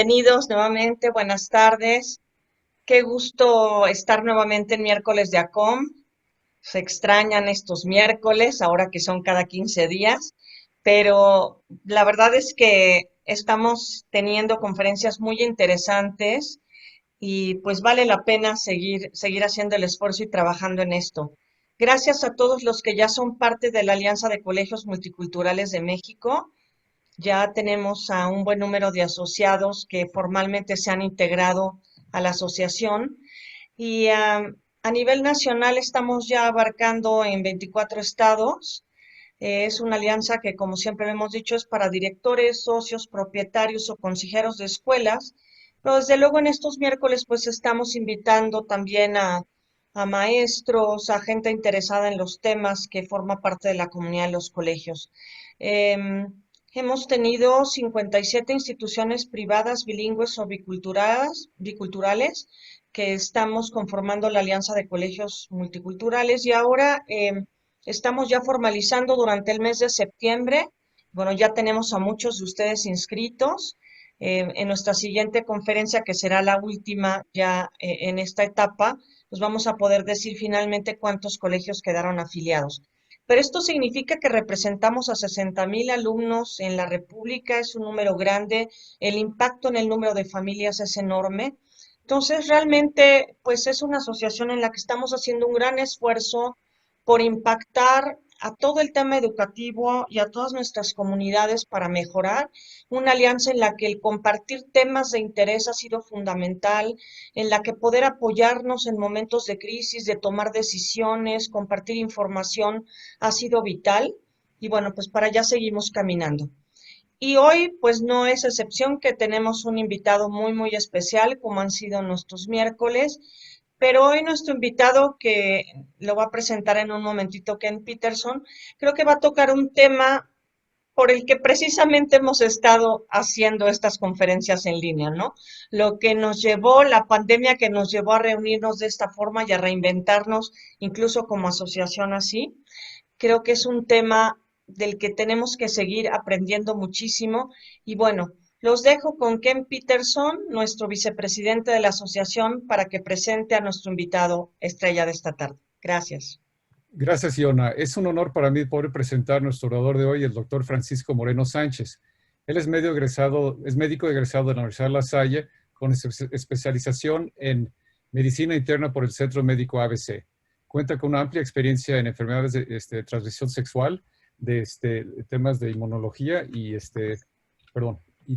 Bienvenidos nuevamente, buenas tardes. Qué gusto estar nuevamente en miércoles de ACOM. Se extrañan estos miércoles, ahora que son cada 15 días, pero la verdad es que estamos teniendo conferencias muy interesantes y pues vale la pena seguir haciendo el esfuerzo y trabajando en esto. Gracias a todos los que ya son parte de la Alianza de Colegios Multiculturales de México. Ya tenemos a un buen número de asociados que formalmente se han integrado a la asociación y a nivel nacional estamos ya abarcando en 24 estados. Es una alianza que, como siempre hemos dicho, es para directores, socios, propietarios o consejeros de escuelas. Pero desde luego en estos miércoles pues estamos invitando también a maestros, a gente interesada en los temas que forma parte de la comunidad de los colegios. Hemos tenido 57 instituciones privadas bilingües o biculturales que estamos conformando la Alianza de Colegios Multiculturales y ahora estamos ya formalizando durante el mes de septiembre. Bueno, ya tenemos a muchos de ustedes inscritos. En nuestra siguiente conferencia, que será la última ya en esta etapa, pues vamos a poder decir finalmente cuántos colegios quedaron afiliados. Pero esto significa que representamos a 60,000 alumnos en la República, es un número grande, el impacto en el número de familias es enorme. Entonces, realmente, pues es una asociación en la que estamos haciendo un gran esfuerzo por impactar a todo el tema educativo y a todas nuestras comunidades para mejorar, una alianza en la que el compartir temas de interés ha sido fundamental, en la que poder apoyarnos en momentos de crisis, de tomar decisiones, compartir información ha sido vital y bueno, pues para allá seguimos caminando. Y hoy, pues no es excepción que tenemos un invitado muy, muy especial, como han sido nuestros miércoles, pero hoy nuestro invitado, que lo va a presentar en un momentito, Ken Peterson, creo que va a tocar un tema por el que precisamente hemos estado haciendo estas conferencias en línea, ¿no? Lo que nos llevó, la pandemia que nos llevó a reunirnos de esta forma y a reinventarnos, incluso como asociación así. Creo que es un tema del que tenemos que seguir aprendiendo muchísimo. Y bueno, los dejo con Ken Peterson, nuestro vicepresidente de la asociación, para que presente a nuestro invitado estrella de esta tarde. Gracias. Gracias, Iona. Es un honor para mí poder presentar a nuestro orador de hoy, el doctor Francisco Moreno Sánchez. Él es médico egresado de la Universidad de La Salle con especialización en medicina interna por el Centro Médico ABC. Cuenta con una amplia experiencia en enfermedades de transmisión sexual, temas de inmunología y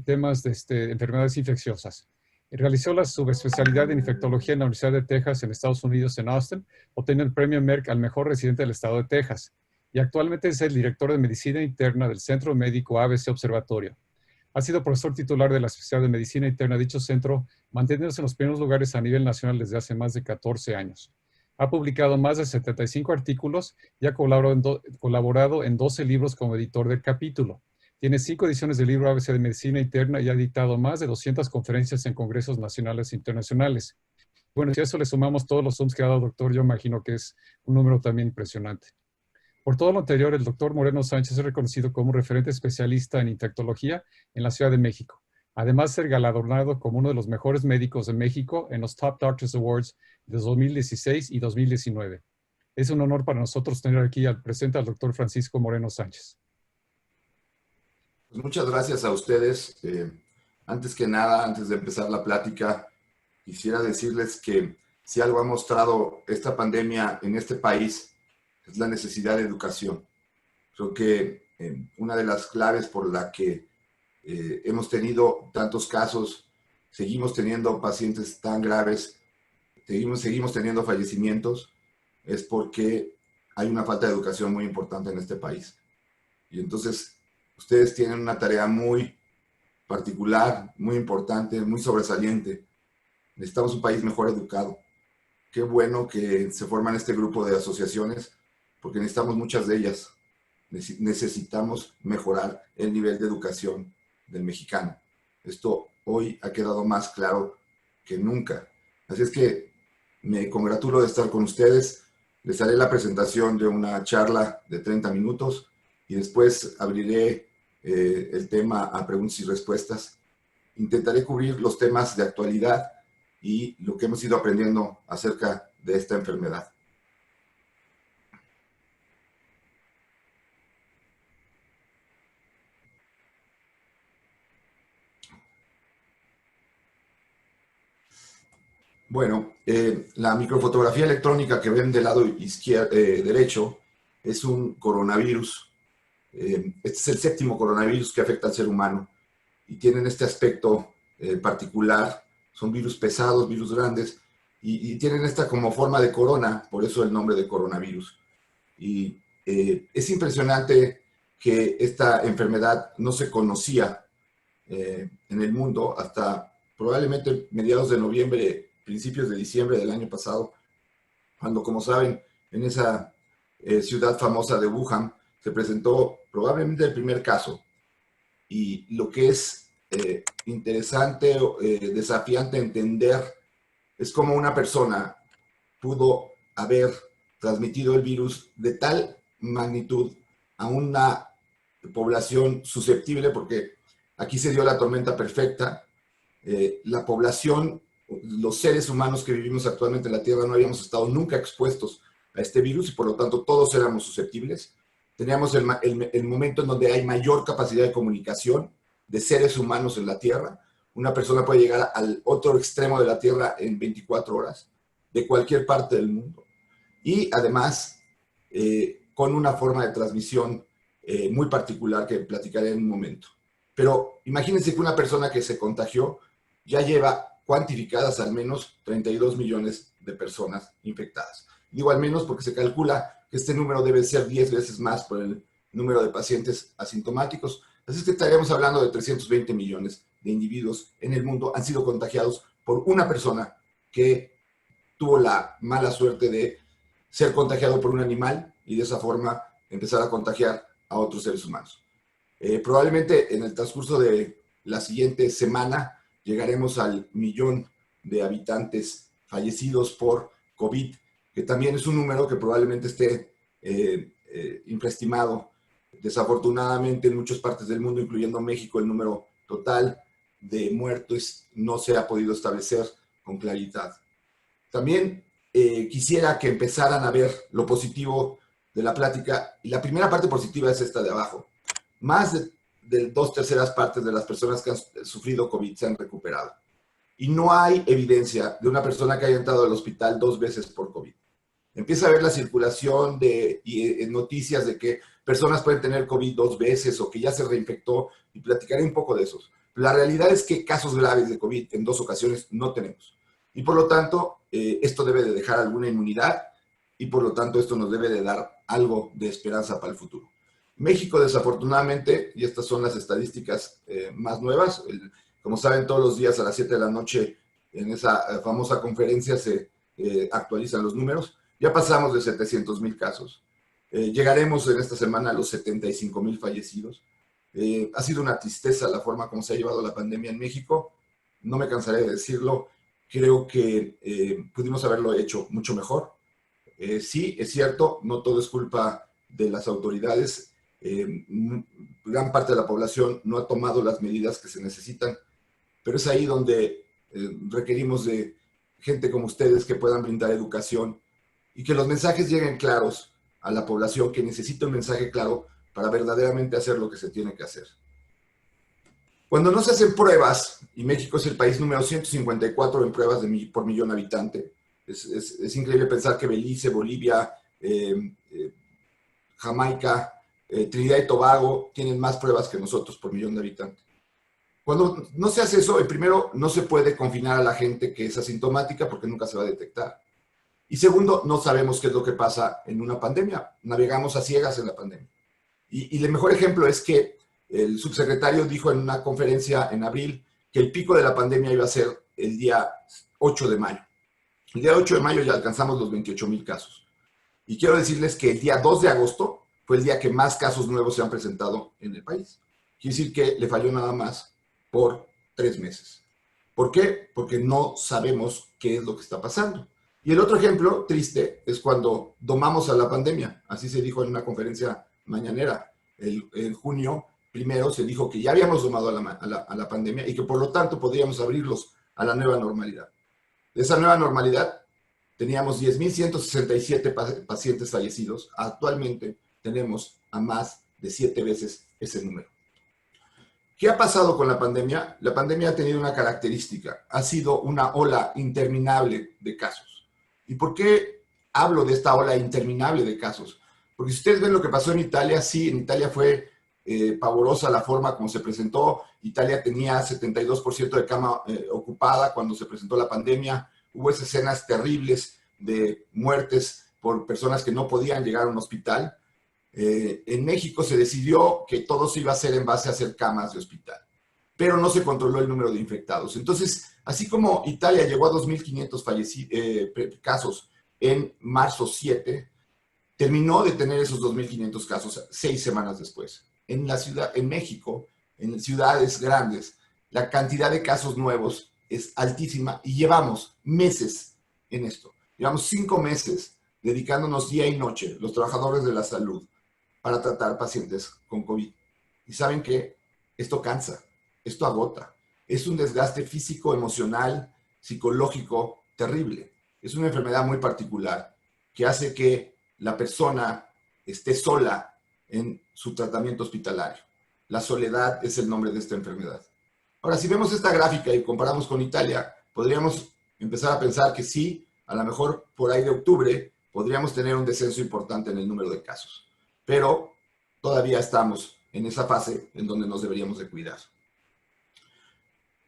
temas de enfermedades infecciosas. Realizó la subespecialidad en infectología en la Universidad de Texas en Estados Unidos, en Austin, obtiene el premio Merck al mejor residente del estado de Texas y actualmente es el director de medicina interna del Centro Médico ABC Observatorio. Ha sido profesor titular de la especialidad de medicina interna de dicho centro, manteniéndose en los primeros lugares a nivel nacional desde hace más de 14 años. Ha publicado más de 75 artículos y ha colaborado en 12 libros como editor del capítulo. Tiene 5 ediciones del libro ABC de Medicina Interna y ha dictado más de 200 conferencias en congresos nacionales e internacionales. Bueno, si a eso le sumamos todos los Zooms que ha dado el doctor, yo imagino que es un número también impresionante. Por todo lo anterior, el doctor Moreno Sánchez es reconocido como un referente especialista en infectología en la Ciudad de México. Además de ser galardonado como uno de los mejores médicos de México en los Top Doctors Awards de 2016 y 2019. Es un honor para nosotros tener aquí al presente al doctor Francisco Moreno Sánchez. Pues muchas gracias a ustedes. Antes que nada, antes de empezar la plática, quisiera decirles que si algo ha mostrado esta pandemia en este país es la necesidad de educación. Creo que una de las claves por la que hemos tenido tantos casos, seguimos teniendo pacientes tan graves, seguimos teniendo fallecimientos, es porque hay una falta de educación muy importante en este país. Y entonces, ustedes tienen una tarea muy particular, muy importante, muy sobresaliente. Necesitamos un país mejor educado. Qué bueno que se forman este grupo de asociaciones, porque necesitamos muchas de ellas. Necesitamos mejorar el nivel de educación del mexicano. Esto hoy ha quedado más claro que nunca. Así es que me congratulo de estar con ustedes. Les haré la presentación de una charla de 30 minutos y después abriré el tema a preguntas y respuestas. intentaré cubrir los temas de actualidad y lo que hemos ido aprendiendo acerca de esta enfermedad. Bueno, la microfotografía electrónica que ven del lado derecho es un coronavirus. Este es el 7º coronavirus que afecta al ser humano y tienen este aspecto particular. Son virus pesados, virus grandes y tienen esta como forma de corona, por eso el nombre de coronavirus. Y es impresionante que esta enfermedad no se conocía en el mundo hasta probablemente mediados de noviembre, principios de diciembre del año pasado, cuando, como saben, en esa ciudad famosa de Wuhan se presentó probablemente el primer caso. Y lo que es interesante, desafiante entender, es cómo una persona pudo haber transmitido el virus de tal magnitud a una población susceptible, porque aquí se dio la tormenta perfecta. La población, los seres humanos que vivimos actualmente en la Tierra no habíamos estado nunca expuestos a este virus y por lo tanto todos éramos susceptibles. Teníamos el momento en donde hay mayor capacidad de comunicación de seres humanos en la Tierra. Una persona puede llegar al otro extremo de la Tierra en 24 horas, de cualquier parte del mundo. Y además, con una forma de transmisión muy particular que platicaré en un momento. Pero imagínense que una persona que se contagió ya lleva cuantificadas al menos 32 millones de personas infectadas. Digo al menos porque se calcula que este número debe ser 10 veces más por el número de pacientes asintomáticos. Así es que estaríamos hablando de 320 millones de individuos en el mundo han sido contagiados por una persona que tuvo la mala suerte de ser contagiado por un animal y de esa forma empezar a contagiar a otros seres humanos. Probablemente en el transcurso de la siguiente semana llegaremos al 1.000.000 de habitantes fallecidos por COVID, que también es un número que probablemente esté infraestimado. Desafortunadamente en muchas partes del mundo, incluyendo México, el número total de muertos no se ha podido establecer con claridad. También quisiera que empezaran a ver lo positivo de la plática, y la primera parte positiva es esta de abajo. Más de 2/3 partes de las personas que han sufrido COVID se han recuperado. Y no hay evidencia de una persona que haya entrado al hospital 2 veces por COVID. Empieza a haber la circulación de noticias de que personas pueden tener COVID 2 veces o que ya se reinfectó, y platicaré un poco de esos. La realidad es que casos graves de COVID en 2 ocasiones no tenemos. Y por lo tanto, esto debe de dejar alguna inmunidad y por lo tanto esto nos debe de dar algo de esperanza para el futuro. México, desafortunadamente, y estas son las estadísticas más nuevas, como saben, todos los días a las 7 de la noche en esa famosa conferencia se actualizan los números. Ya pasamos de 700,000 casos. Llegaremos en esta semana a los 75,000 fallecidos. Ha sido una tristeza la forma como se ha llevado la pandemia en México. No me cansaré de decirlo. Creo que pudimos haberlo hecho mucho mejor. Sí, es cierto, no todo es culpa de las autoridades. Gran parte de la población no ha tomado las medidas que se necesitan, pero es ahí donde requerimos de gente como ustedes que puedan brindar educación y que los mensajes lleguen claros a la población que necesita un mensaje claro para verdaderamente hacer lo que se tiene que hacer. Cuando no se hacen pruebas, y México es el país número 154 en pruebas por millón de habitantes, es increíble pensar que Belice, Bolivia, Jamaica, Trinidad y Tobago tienen más pruebas que nosotros por millón de habitantes. Cuando no se hace eso, primero, no se puede confinar a la gente que es asintomática porque nunca se va a detectar. Y segundo, no sabemos qué es lo que pasa en una pandemia. Navegamos a ciegas en la pandemia. Y el mejor ejemplo es que el subsecretario dijo en una conferencia en abril que el pico de la pandemia iba a ser el día 8 de mayo. El día 8 de mayo ya alcanzamos los 28,000 casos. Y quiero decirles que el día 2 de agosto fue el día que más casos nuevos se han presentado en el país. Quiere decir que le falló nada más por 3 meses. ¿Por qué? Porque no sabemos qué es lo que está pasando. Y el otro ejemplo triste es cuando domamos a la pandemia. Así se dijo en una conferencia mañanera en junio, primero se dijo que ya habíamos domado a la pandemia y que por lo tanto podríamos abrirlos a la nueva normalidad. De esa nueva normalidad teníamos 10.167 pacientes fallecidos. Actualmente tenemos a más de 7 veces ese número. ¿Qué ha pasado con la pandemia? La pandemia ha tenido una característica. Ha sido una ola interminable de casos. ¿Y por qué hablo de esta ola interminable de casos? Porque si ustedes ven lo que pasó en Italia, sí, en Italia fue pavorosa la forma como se presentó. Italia tenía 72% de cama ocupada cuando se presentó la pandemia. Hubo esas escenas terribles de muertes por personas que no podían llegar a un hospital. En México se decidió que todo se iba a hacer en base a hacer camas de hospital, pero no se controló el número de infectados. Entonces, así como Italia llegó a 2.500 casos en marzo 7, terminó de tener esos 2.500 casos 6 semanas después. En México, en ciudades grandes, la cantidad de casos nuevos es altísima y llevamos meses en esto. Llevamos 5 meses dedicándonos día y noche, los trabajadores de la salud, para tratar pacientes con COVID. Y saben que esto cansa, esto agota. Es un desgaste físico, emocional, psicológico terrible. Es una enfermedad muy particular que hace que la persona esté sola en su tratamiento hospitalario. La soledad es el nombre de esta enfermedad. Ahora, si vemos esta gráfica y comparamos con Italia, podríamos empezar a pensar que sí, a lo mejor por ahí de octubre podríamos tener un descenso importante en el número de casos. Pero todavía estamos en esa fase en donde nos deberíamos de cuidar.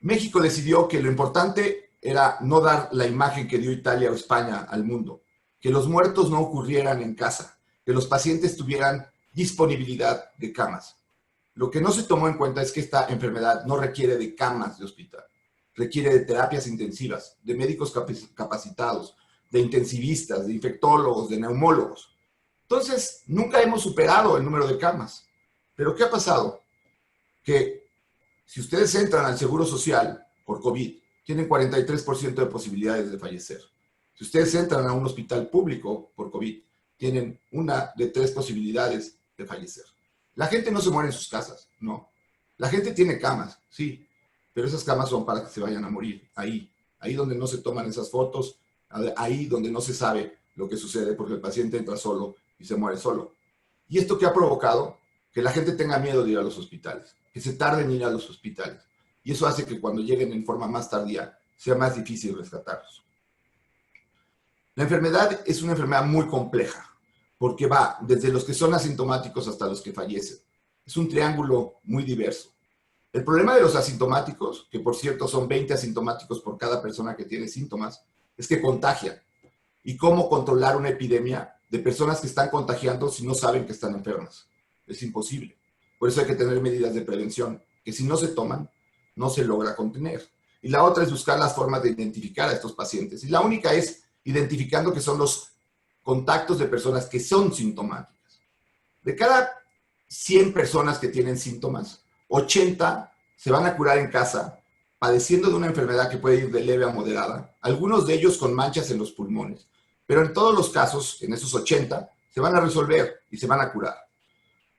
México decidió que lo importante era no dar la imagen que dio Italia o España al mundo, que los muertos no ocurrieran en casa, que los pacientes tuvieran disponibilidad de camas. Lo que no se tomó en cuenta es que esta enfermedad no requiere de camas de hospital, requiere de terapias intensivas, de médicos capacitados, de intensivistas, de infectólogos, de neumólogos. Entonces, nunca hemos superado el número de camas. Pero ¿qué ha pasado? Que si ustedes entran al Seguro Social por COVID, tienen 43% de posibilidades de fallecer. Si ustedes entran a un hospital público por COVID, tienen una de 3 posibilidades de fallecer. La gente no se muere en sus casas, no. La gente tiene camas, sí, pero esas camas son para que se vayan a morir, ahí donde no se toman esas fotos, ahí donde no se sabe lo que sucede porque el paciente entra solo y se muere solo. ¿Y esto qué ha provocado? Que la gente tenga miedo de ir a los hospitales, que se tarden en ir a los hospitales. Y eso hace que cuando lleguen en forma más tardía, sea más difícil rescatarlos. La enfermedad es una enfermedad muy compleja, porque va desde los que son asintomáticos hasta los que fallecen. Es un triángulo muy diverso. El problema de los asintomáticos, que por cierto son 20 asintomáticos por cada persona que tiene síntomas, es que contagian. ¿Y cómo controlar una epidemia de personas que están contagiando si no saben que están enfermas? Es imposible. Por eso hay que tener medidas de prevención, que si no se toman, no se logra contener. Y la otra es buscar las formas de identificar a estos pacientes. Y la única es identificando que son los contactos de personas que son sintomáticas. De cada 100 personas que tienen síntomas, 80 se van a curar en casa, padeciendo de una enfermedad que puede ir de leve a moderada, algunos de ellos con manchas en los pulmones. Pero en todos los casos, en esos 80, se van a resolver y se van a curar.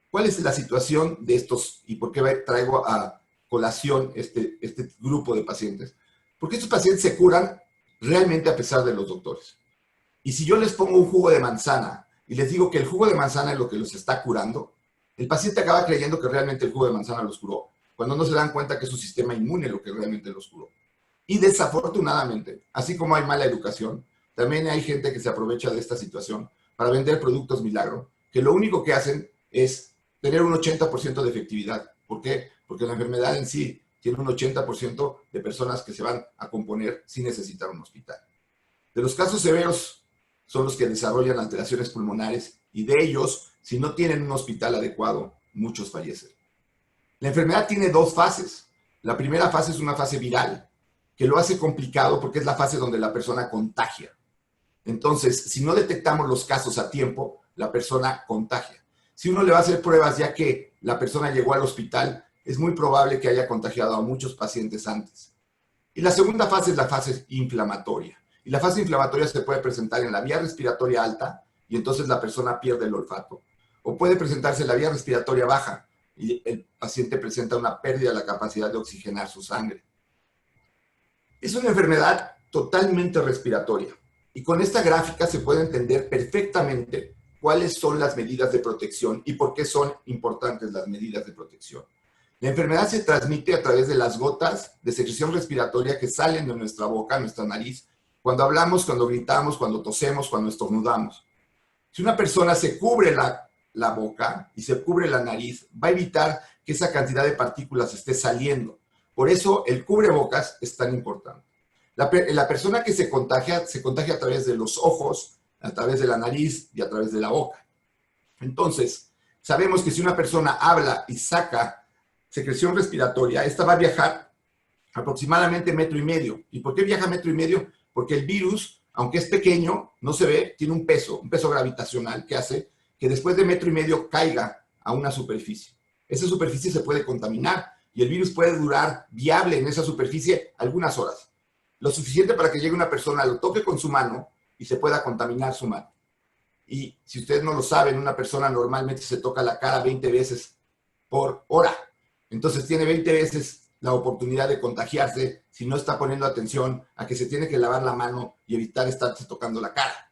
¿Cuál es la situación de estos y por qué traigo a colación este grupo de pacientes? Porque estos pacientes se curan realmente a pesar de los doctores. Y si yo les pongo un jugo de manzana y les digo que el jugo de manzana es lo que los está curando, el paciente acaba creyendo que realmente el jugo de manzana los curó, cuando no se dan cuenta que es su sistema inmune lo que realmente los curó. Y desafortunadamente, así como hay mala educación, también hay gente que se aprovecha de esta situación para vender productos milagro, que lo único que hacen es tener un 80% de efectividad. ¿Por qué? Porque la enfermedad en sí tiene un 80% de personas que se van a componer sin necesitar un hospital. De los casos severos son los que desarrollan alteraciones pulmonares y de ellos, si no tienen un hospital adecuado, muchos fallecen. La enfermedad tiene 2 fases. La primera fase es una fase viral, que lo hace complicado porque es la fase donde la persona contagia. Entonces, si no detectamos los casos a tiempo, la persona contagia. Si uno le va a hacer pruebas ya que la persona llegó al hospital, es muy probable que haya contagiado a muchos pacientes antes. Y la segunda fase es la fase inflamatoria. Y la fase inflamatoria se puede presentar en la vía respiratoria alta y entonces la persona pierde el olfato. O puede presentarse en la vía respiratoria baja, y el paciente presenta una pérdida de la capacidad de oxigenar su sangre. Es una enfermedad totalmente respiratoria y con esta gráfica se puede entender perfectamente cuáles son las medidas de protección y por qué son importantes las medidas de protección. La enfermedad se transmite a través de las gotas de secreción respiratoria que salen de nuestra boca, nuestra nariz, cuando hablamos, cuando gritamos, cuando tosemos, cuando estornudamos. Si una persona se cubre la boca y se cubre la nariz, va a evitar que esa cantidad de partículas esté saliendo. Por eso el cubrebocas es tan importante. La persona que se contagia a través de los ojos, a través de la nariz y a través de la boca. Entonces, sabemos que si una persona habla y saca secreción respiratoria, esta va a viajar aproximadamente 1,5 metros. ¿Y por qué viaja 1,5 metros? Porque el virus, aunque es pequeño, no se ve, tiene un peso gravitacional que hace que después de 1,5 metros caiga a una superficie. Esa superficie se puede contaminar y el virus puede durar viable en esa superficie algunas horas. Lo suficiente para que llegue una persona, lo toque con su mano y se pueda contaminar su mano. Y si ustedes no lo saben, una persona normalmente se toca la cara 20 veces por hora. Entonces tiene 20 veces la oportunidad de contagiarse si no está poniendo atención a que se tiene que lavar la mano y evitar estarse tocando la cara.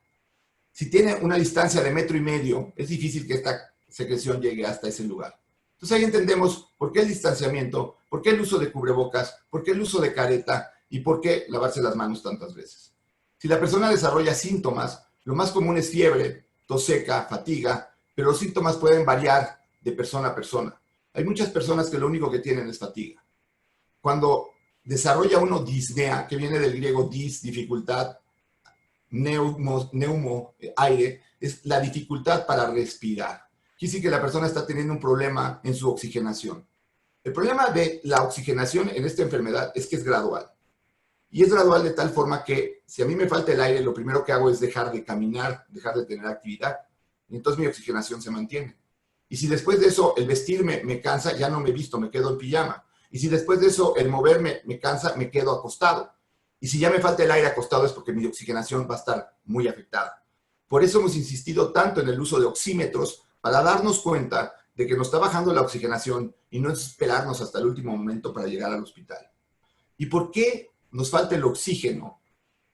Si tiene una distancia de 1,5 metros, es difícil que esta secreción llegue hasta ese lugar. Entonces ahí entendemos por qué el distanciamiento, por qué el uso de cubrebocas, por qué el uso de careta y por qué lavarse las manos tantas veces. Si la persona desarrolla síntomas, lo más común es fiebre, tos seca, fatiga, pero los síntomas pueden variar de persona a persona. Hay muchas personas que lo único que tienen es fatiga. Cuando desarrolla uno disnea, que viene del griego dis, dificultad, neumo, aire, es la dificultad para respirar. Quiere decir que la persona está teniendo un problema en su oxigenación. El problema de la oxigenación en esta enfermedad es que es gradual. Y es gradual de tal forma que si a mí me falta el aire, lo primero que hago es dejar de caminar, dejar de tener actividad. Y entonces mi oxigenación se mantiene. Y si después de eso el vestirme me cansa, ya no me visto, me quedo en pijama. Y si después de eso el moverme me cansa, me quedo acostado. Y si ya me falta el aire acostado es porque mi oxigenación va a estar muy afectada. Por eso hemos insistido tanto en el uso de oxímetros para darnos cuenta de que nos está bajando la oxigenación y no esperarnos hasta el último momento para llegar al hospital. ¿Y por qué nos falta el oxígeno?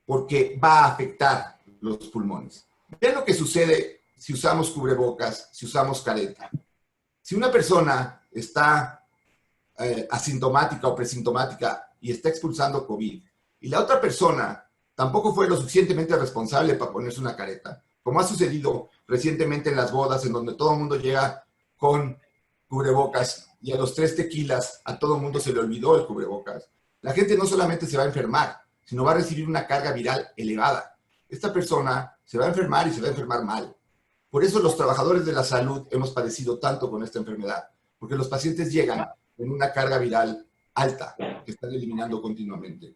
Porque va a afectar los pulmones. Vean lo que sucede si usamos cubrebocas, si usamos careta. Si una persona está asintomática o presintomática y está expulsando COVID, y la otra persona tampoco fue lo suficientemente responsable para ponerse una careta, como ha sucedido recientemente en las bodas, en donde todo el mundo llega con cubrebocas y a los 3 tequilas a todo el mundo se le olvidó el cubrebocas, la gente no solamente se va a enfermar, sino va a recibir una carga viral elevada. Esta persona se va a enfermar y se va a enfermar mal. Por eso los trabajadores de la salud hemos padecido tanto con esta enfermedad, porque los pacientes llegan en una carga viral alta que están eliminando continuamente.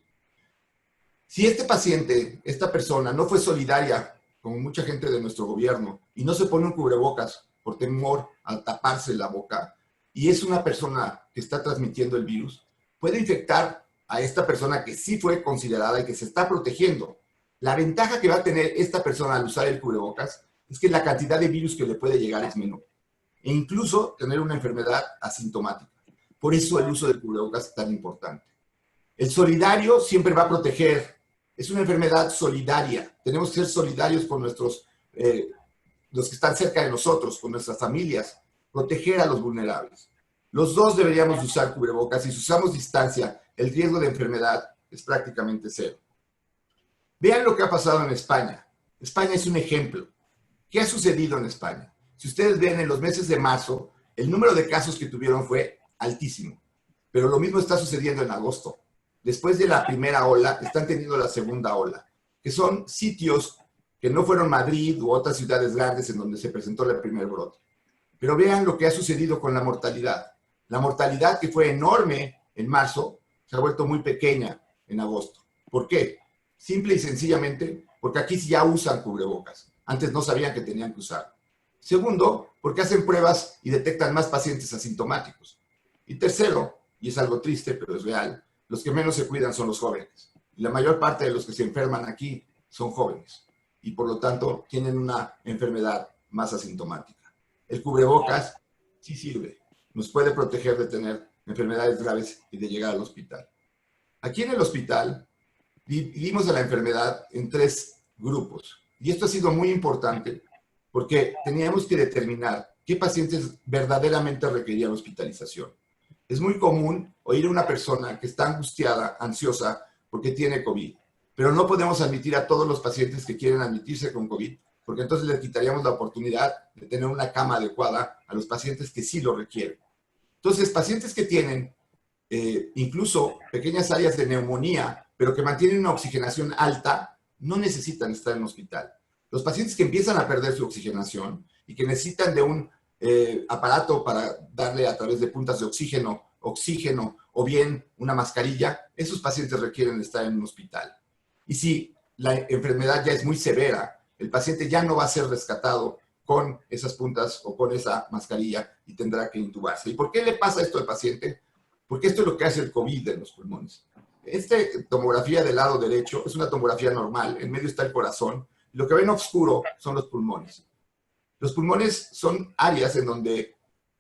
Si este paciente, esta persona, no fue solidaria con mucha gente de nuestro gobierno y no se pone un cubrebocas por temor a taparse la boca, y es una persona que está transmitiendo el virus, puede infectar a esta persona que sí fue considerada y que se está protegiendo. La ventaja que va a tener esta persona al usar el cubrebocas es que la cantidad de virus que le puede llegar es menor. E incluso tener una enfermedad asintomática. Por eso el uso del cubrebocas es tan importante. El solidario siempre va a proteger. Es una enfermedad solidaria. Tenemos que ser solidarios con los que están cerca de nosotros, con nuestras familias. Proteger a los vulnerables. Los dos deberíamos usar cubrebocas y si usamos distancia, el riesgo de enfermedad es prácticamente cero. Vean lo que ha pasado en España. España es un ejemplo. ¿Qué ha sucedido en España? Si ustedes ven, en los meses de marzo, el número de casos que tuvieron fue altísimo. Pero lo mismo está sucediendo en agosto. Después de la primera ola, están teniendo la segunda ola, que son sitios que no fueron Madrid u otras ciudades grandes en donde se presentó el primer brote. Pero vean lo que ha sucedido con la mortalidad. La mortalidad, que fue enorme en marzo, se ha vuelto muy pequeña en agosto. ¿Por qué? Simple y sencillamente porque aquí ya usan cubrebocas. Antes no sabían que tenían que usar. Segundo, porque hacen pruebas y detectan más pacientes asintomáticos. Y tercero, y es algo triste pero es real, los que menos se cuidan son los jóvenes. Y la mayor parte de los que se enferman aquí son jóvenes. Y por lo tanto tienen una enfermedad más asintomática. El cubrebocas sí sirve. nos puede proteger de tener enfermedades graves y de llegar al hospital. Aquí en el hospital dividimos a la enfermedad en 3 grupos. Y esto ha sido muy importante porque teníamos que determinar qué pacientes verdaderamente requerían hospitalización. Es muy común oír a una persona que está angustiada, ansiosa, porque tiene COVID. Pero no podemos admitir a todos los pacientes que quieren admitirse con COVID, porque entonces les quitaríamos la oportunidad de tener una cama adecuada a los pacientes que sí lo requieren. Entonces, pacientes que tienen incluso pequeñas áreas de neumonía, pero que mantienen una oxigenación alta, no necesitan estar en hospital. Los pacientes que empiezan a perder su oxigenación y que necesitan de un aparato para darle a través de puntas de oxígeno o bien una mascarilla, esos pacientes requieren estar en un hospital. Y si la enfermedad ya es muy severa, el paciente ya no va a ser rescatado con esas puntas o con esa mascarilla y tendrá que intubarse. ¿Y por qué le pasa esto al paciente? Porque esto es lo que hace el COVID en los pulmones. Esta tomografía del lado derecho es una tomografía normal, en medio está el corazón, y lo que ven oscuro son los pulmones. Los pulmones son áreas en donde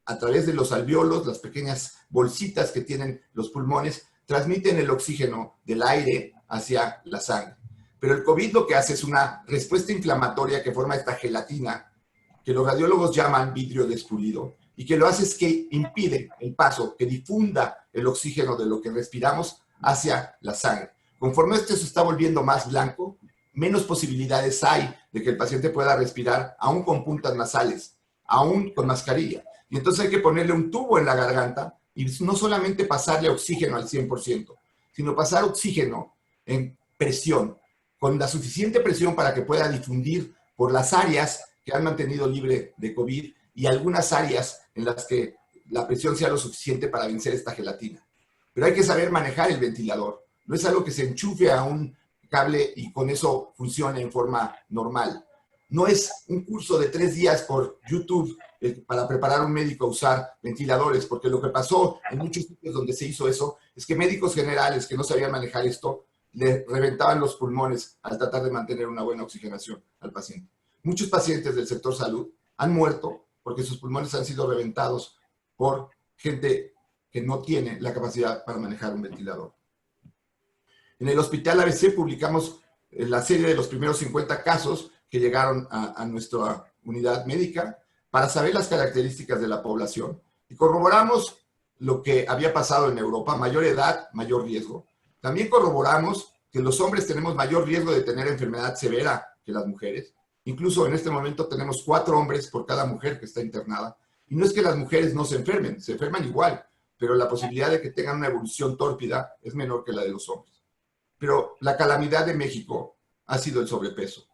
a través de los alvéolos, las pequeñas bolsitas que tienen los pulmones, transmiten el oxígeno del aire hacia la sangre. Pero el COVID lo que hace es una respuesta inflamatoria que forma esta gelatina, que los radiólogos llaman vidrio despulido, y que lo hace es que impide el paso, que difunda el oxígeno de lo que respiramos hacia la sangre. Conforme esto se está volviendo más blanco, menos posibilidades hay de que el paciente pueda respirar, aún con puntas nasales, aún con mascarilla. Y entonces hay que ponerle un tubo en la garganta y no solamente pasarle oxígeno al 100%, sino pasar oxígeno en presión, con la suficiente presión para que pueda difundir por las áreas que han mantenido libre de COVID y algunas áreas en las que la presión sea lo suficiente para vencer esta gelatina. Pero hay que saber manejar el ventilador. No es algo que se enchufe a un cable y con eso funcione en forma normal. No es un curso de 3 días por YouTube para preparar a un médico a usar ventiladores, porque lo que pasó en muchos sitios donde se hizo eso es que médicos generales que no sabían manejar esto le reventaban los pulmones al tratar de mantener una buena oxigenación al paciente. Muchos pacientes del sector salud han muerto porque sus pulmones han sido reventados por gente que no tiene la capacidad para manejar un ventilador. En el Hospital ABC publicamos la serie de los primeros 50 casos que llegaron a nuestra unidad médica para saber las características de la población y corroboramos lo que había pasado en Europa: mayor edad, mayor riesgo. También corroboramos que los hombres tenemos mayor riesgo de tener enfermedad severa que las mujeres. Incluso en este momento tenemos 4 hombres por cada mujer que está internada. Y no es que las mujeres no se enferman igual, pero la posibilidad de que tengan una evolución tórpida es menor que la de los hombres. Pero la calamidad de México ha sido el sobrepeso.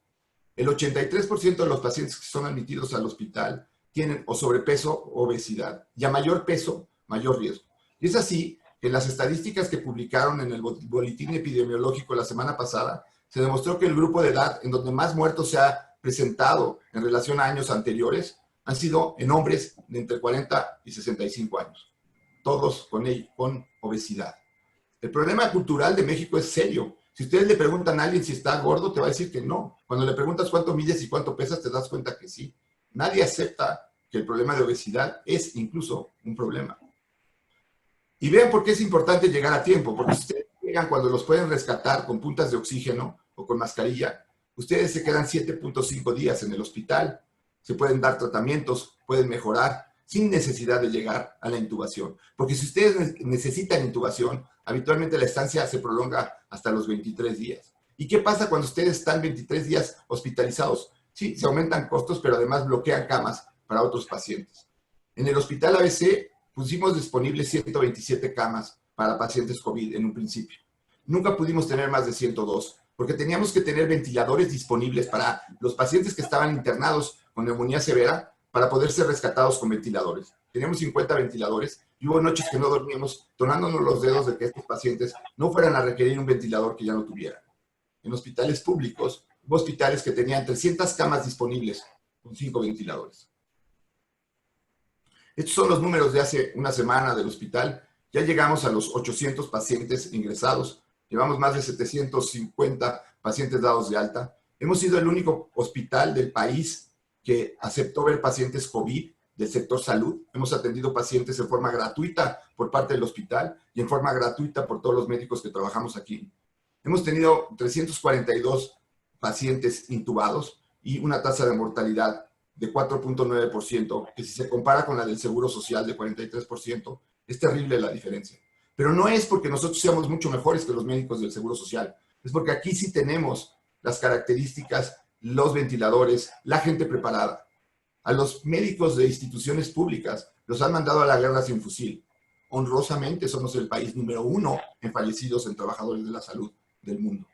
El 83% de los pacientes que son admitidos al hospital tienen o sobrepeso o obesidad. Y a mayor peso, mayor riesgo. Y es así que en las estadísticas que publicaron en el boletín epidemiológico la semana pasada, se demostró que el grupo de edad en donde más muertos se ha presentado en relación a años anteriores han sido en hombres de entre 40 y 65 años. Todos con obesidad. El problema cultural de México es serio. Si ustedes le preguntan a alguien si está gordo, te va a decir que no. Cuando le preguntas cuánto mides y cuánto pesas, te das cuenta que sí. Nadie acepta que el problema de obesidad es incluso un problema. Y vean por qué es importante llegar a tiempo. Porque si ustedes llegan cuando los pueden rescatar con puntas de oxígeno o con mascarilla, ustedes se quedan 7.5 días en el hospital. Se pueden dar tratamientos, pueden mejorar sin necesidad de llegar a la intubación. Porque si ustedes necesitan intubación, habitualmente la estancia se prolonga hasta los 23 días. ¿Y qué pasa cuando ustedes están 23 días hospitalizados? Sí, se aumentan costos, pero además bloquean camas para otros pacientes. En el Hospital ABC pusimos disponibles 127 camas para pacientes COVID en un principio. Nunca pudimos tener más de 102, porque teníamos que tener ventiladores disponibles para los pacientes que estaban internados con neumonía severa, para poder ser rescatados con ventiladores. Teníamos 50 ventiladores y hubo noches que no dormíamos, tornándonos los dedos de que estos pacientes no fueran a requerir un ventilador que ya no tuvieran. En hospitales públicos, hubo hospitales que tenían 300 camas disponibles con 5 ventiladores. Estos son los números de hace una semana del hospital. Ya llegamos a los 800 pacientes ingresados. Llevamos más de 750 pacientes dados de alta. Hemos sido el único hospital del país que aceptó ver pacientes COVID del sector salud. Hemos atendido pacientes en forma gratuita por parte del hospital y en forma gratuita por todos los médicos que trabajamos aquí. Hemos tenido 342 pacientes intubados y una tasa de mortalidad de 4.9%, que si se compara con la del Seguro Social de 43%, es terrible la diferencia. Pero no es porque nosotros seamos mucho mejores que los médicos del Seguro Social, es porque aquí sí tenemos las características, los ventiladores, la gente preparada. A los médicos de instituciones públicas los han mandado a la guerra sin fusil. Honrosamente somos el país número 1 en fallecidos en trabajadores de la salud del mundo.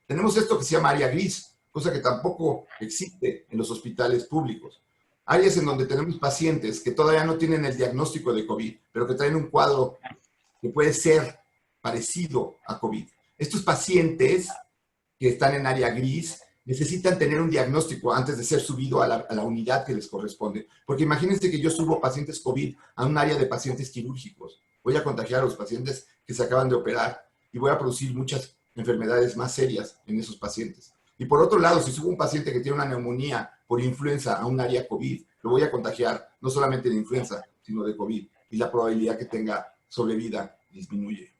Tenemos esto que se llama área gris, cosa que tampoco existe en los hospitales públicos. Áreas en donde tenemos pacientes que todavía no tienen el diagnóstico de COVID, pero que traen un cuadro que puede ser parecido a COVID. Estos pacientes que están en área gris necesitan tener un diagnóstico antes de ser subido a la unidad que les corresponde. Porque imagínense que yo subo pacientes COVID a un área de pacientes quirúrgicos. Voy a contagiar a los pacientes que se acaban de operar y voy a producir muchas enfermedades más serias en esos pacientes. Y por otro lado, si subo un paciente que tiene una neumonía por influenza a un área COVID, lo voy a contagiar no solamente de influenza, sino de COVID. Y la probabilidad que tenga sobrevida disminuye.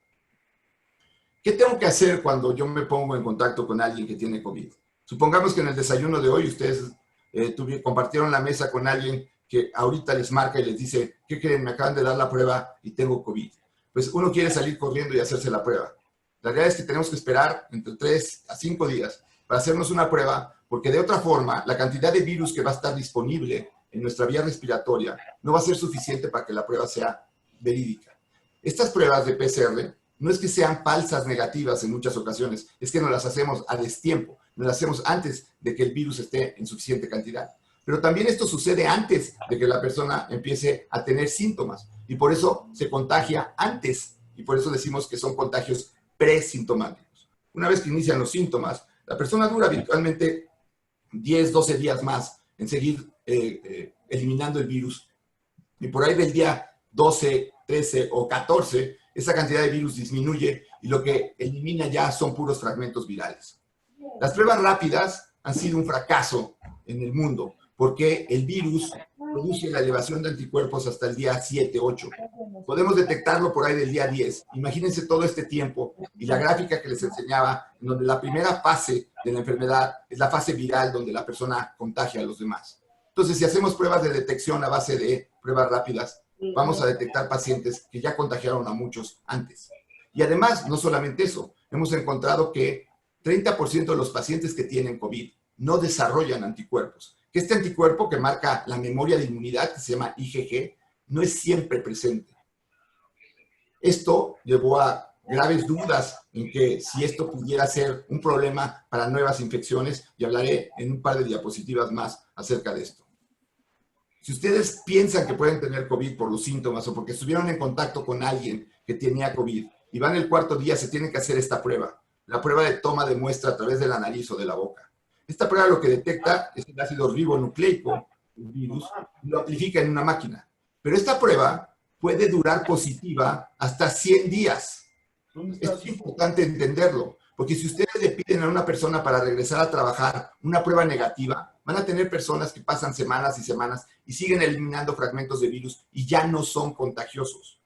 ¿Qué tengo que hacer cuando yo me pongo en contacto con alguien que tiene COVID? Supongamos que en el desayuno de hoy ustedes compartieron la mesa con alguien que ahorita les marca y les dice, ¿qué creen? Me acaban de dar la prueba y tengo COVID. Pues uno quiere salir corriendo y hacerse la prueba. La realidad es que tenemos que esperar entre 3 a 5 días para hacernos una prueba, porque de otra forma, la cantidad de virus que va a estar disponible en nuestra vía respiratoria no va a ser suficiente para que la prueba sea verídica. Estas pruebas de PCR no es que sean falsas negativas en muchas ocasiones, es que nos las hacemos a destiempo, nos las hacemos antes de que el virus esté en suficiente cantidad. Pero también esto sucede antes de que la persona empiece a tener síntomas y por eso se contagia antes y por eso decimos que son contagios presintomáticos. Una vez que inician los síntomas, la persona dura habitualmente 10, 12 días más en seguir eliminando el virus y por ahí del día 12, 13 o 14, esa cantidad de virus disminuye y lo que elimina ya son puros fragmentos virales. Las pruebas rápidas han sido un fracaso en el mundo porque el virus produce la elevación de anticuerpos hasta el día 7, 8. Podemos detectarlo por ahí del día 10. Imagínense todo este tiempo y la gráfica que les enseñaba, en donde la primera fase de la enfermedad es la fase viral donde la persona contagia a los demás. Entonces, si hacemos pruebas de detección a base de pruebas rápidas, vamos a detectar pacientes que ya contagiaron a muchos antes. Y además, no solamente eso, hemos encontrado que 30% de los pacientes que tienen COVID no desarrollan anticuerpos. Que este anticuerpo que marca la memoria de inmunidad, que se llama IgG, no es siempre presente. Esto llevó a graves dudas en que si esto pudiera ser un problema para nuevas infecciones, y hablaré en un par de diapositivas más acerca de esto. Si ustedes piensan que pueden tener COVID por los síntomas o porque estuvieron en contacto con alguien que tenía COVID y van el cuarto día, se tienen que hacer esta prueba, la prueba de toma de muestra a través de la nariz o de la boca. Esta prueba lo que detecta es el ácido ribonucleico, el virus, y lo amplifica en una máquina. Pero esta prueba puede durar positiva hasta 100 días. Es importante entenderlo, porque si ustedes le piden a una persona para regresar a trabajar una prueba negativa, van a tener personas que pasan semanas y semanas y siguen eliminando fragmentos de virus y ya no son contagiosos.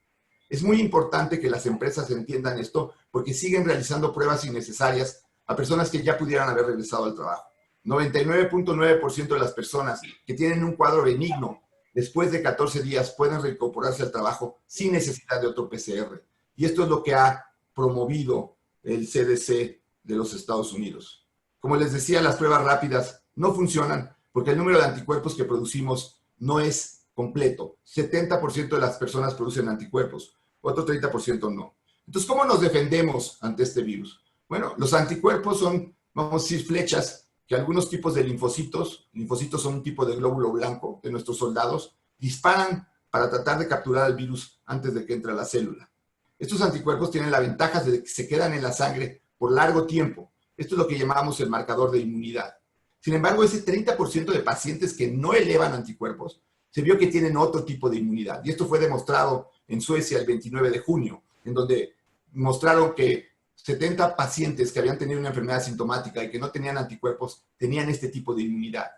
Es muy importante que las empresas entiendan esto porque siguen realizando pruebas innecesarias a personas que ya pudieran haber regresado al trabajo. 99.9% de las personas que tienen un cuadro benigno después de 14 días pueden reincorporarse al trabajo sin necesidad de otro PCR. Y esto es lo que ha promovido el CDC de los Estados Unidos. Como les decía, las pruebas rápidas no funcionan porque el número de anticuerpos que producimos no es completo. 70% de las personas producen anticuerpos, otro 30% no. Entonces, ¿cómo nos defendemos ante este virus? Bueno, los anticuerpos son, vamos a decir, flechas que algunos tipos de linfocitos son un tipo de glóbulo blanco de nuestros soldados, disparan para tratar de capturar al virus antes de que entre a la célula. Estos anticuerpos tienen la ventaja de que se quedan en la sangre por largo tiempo. Esto es lo que llamamos el marcador de inmunidad. Sin embargo, ese 30% de pacientes que no elevan anticuerpos, se vio que tienen otro tipo de inmunidad. Y esto fue demostrado en Suecia el 29 de junio, en donde mostraron que 70 pacientes que habían tenido una enfermedad sintomática y que no tenían anticuerpos, tenían este tipo de inmunidad.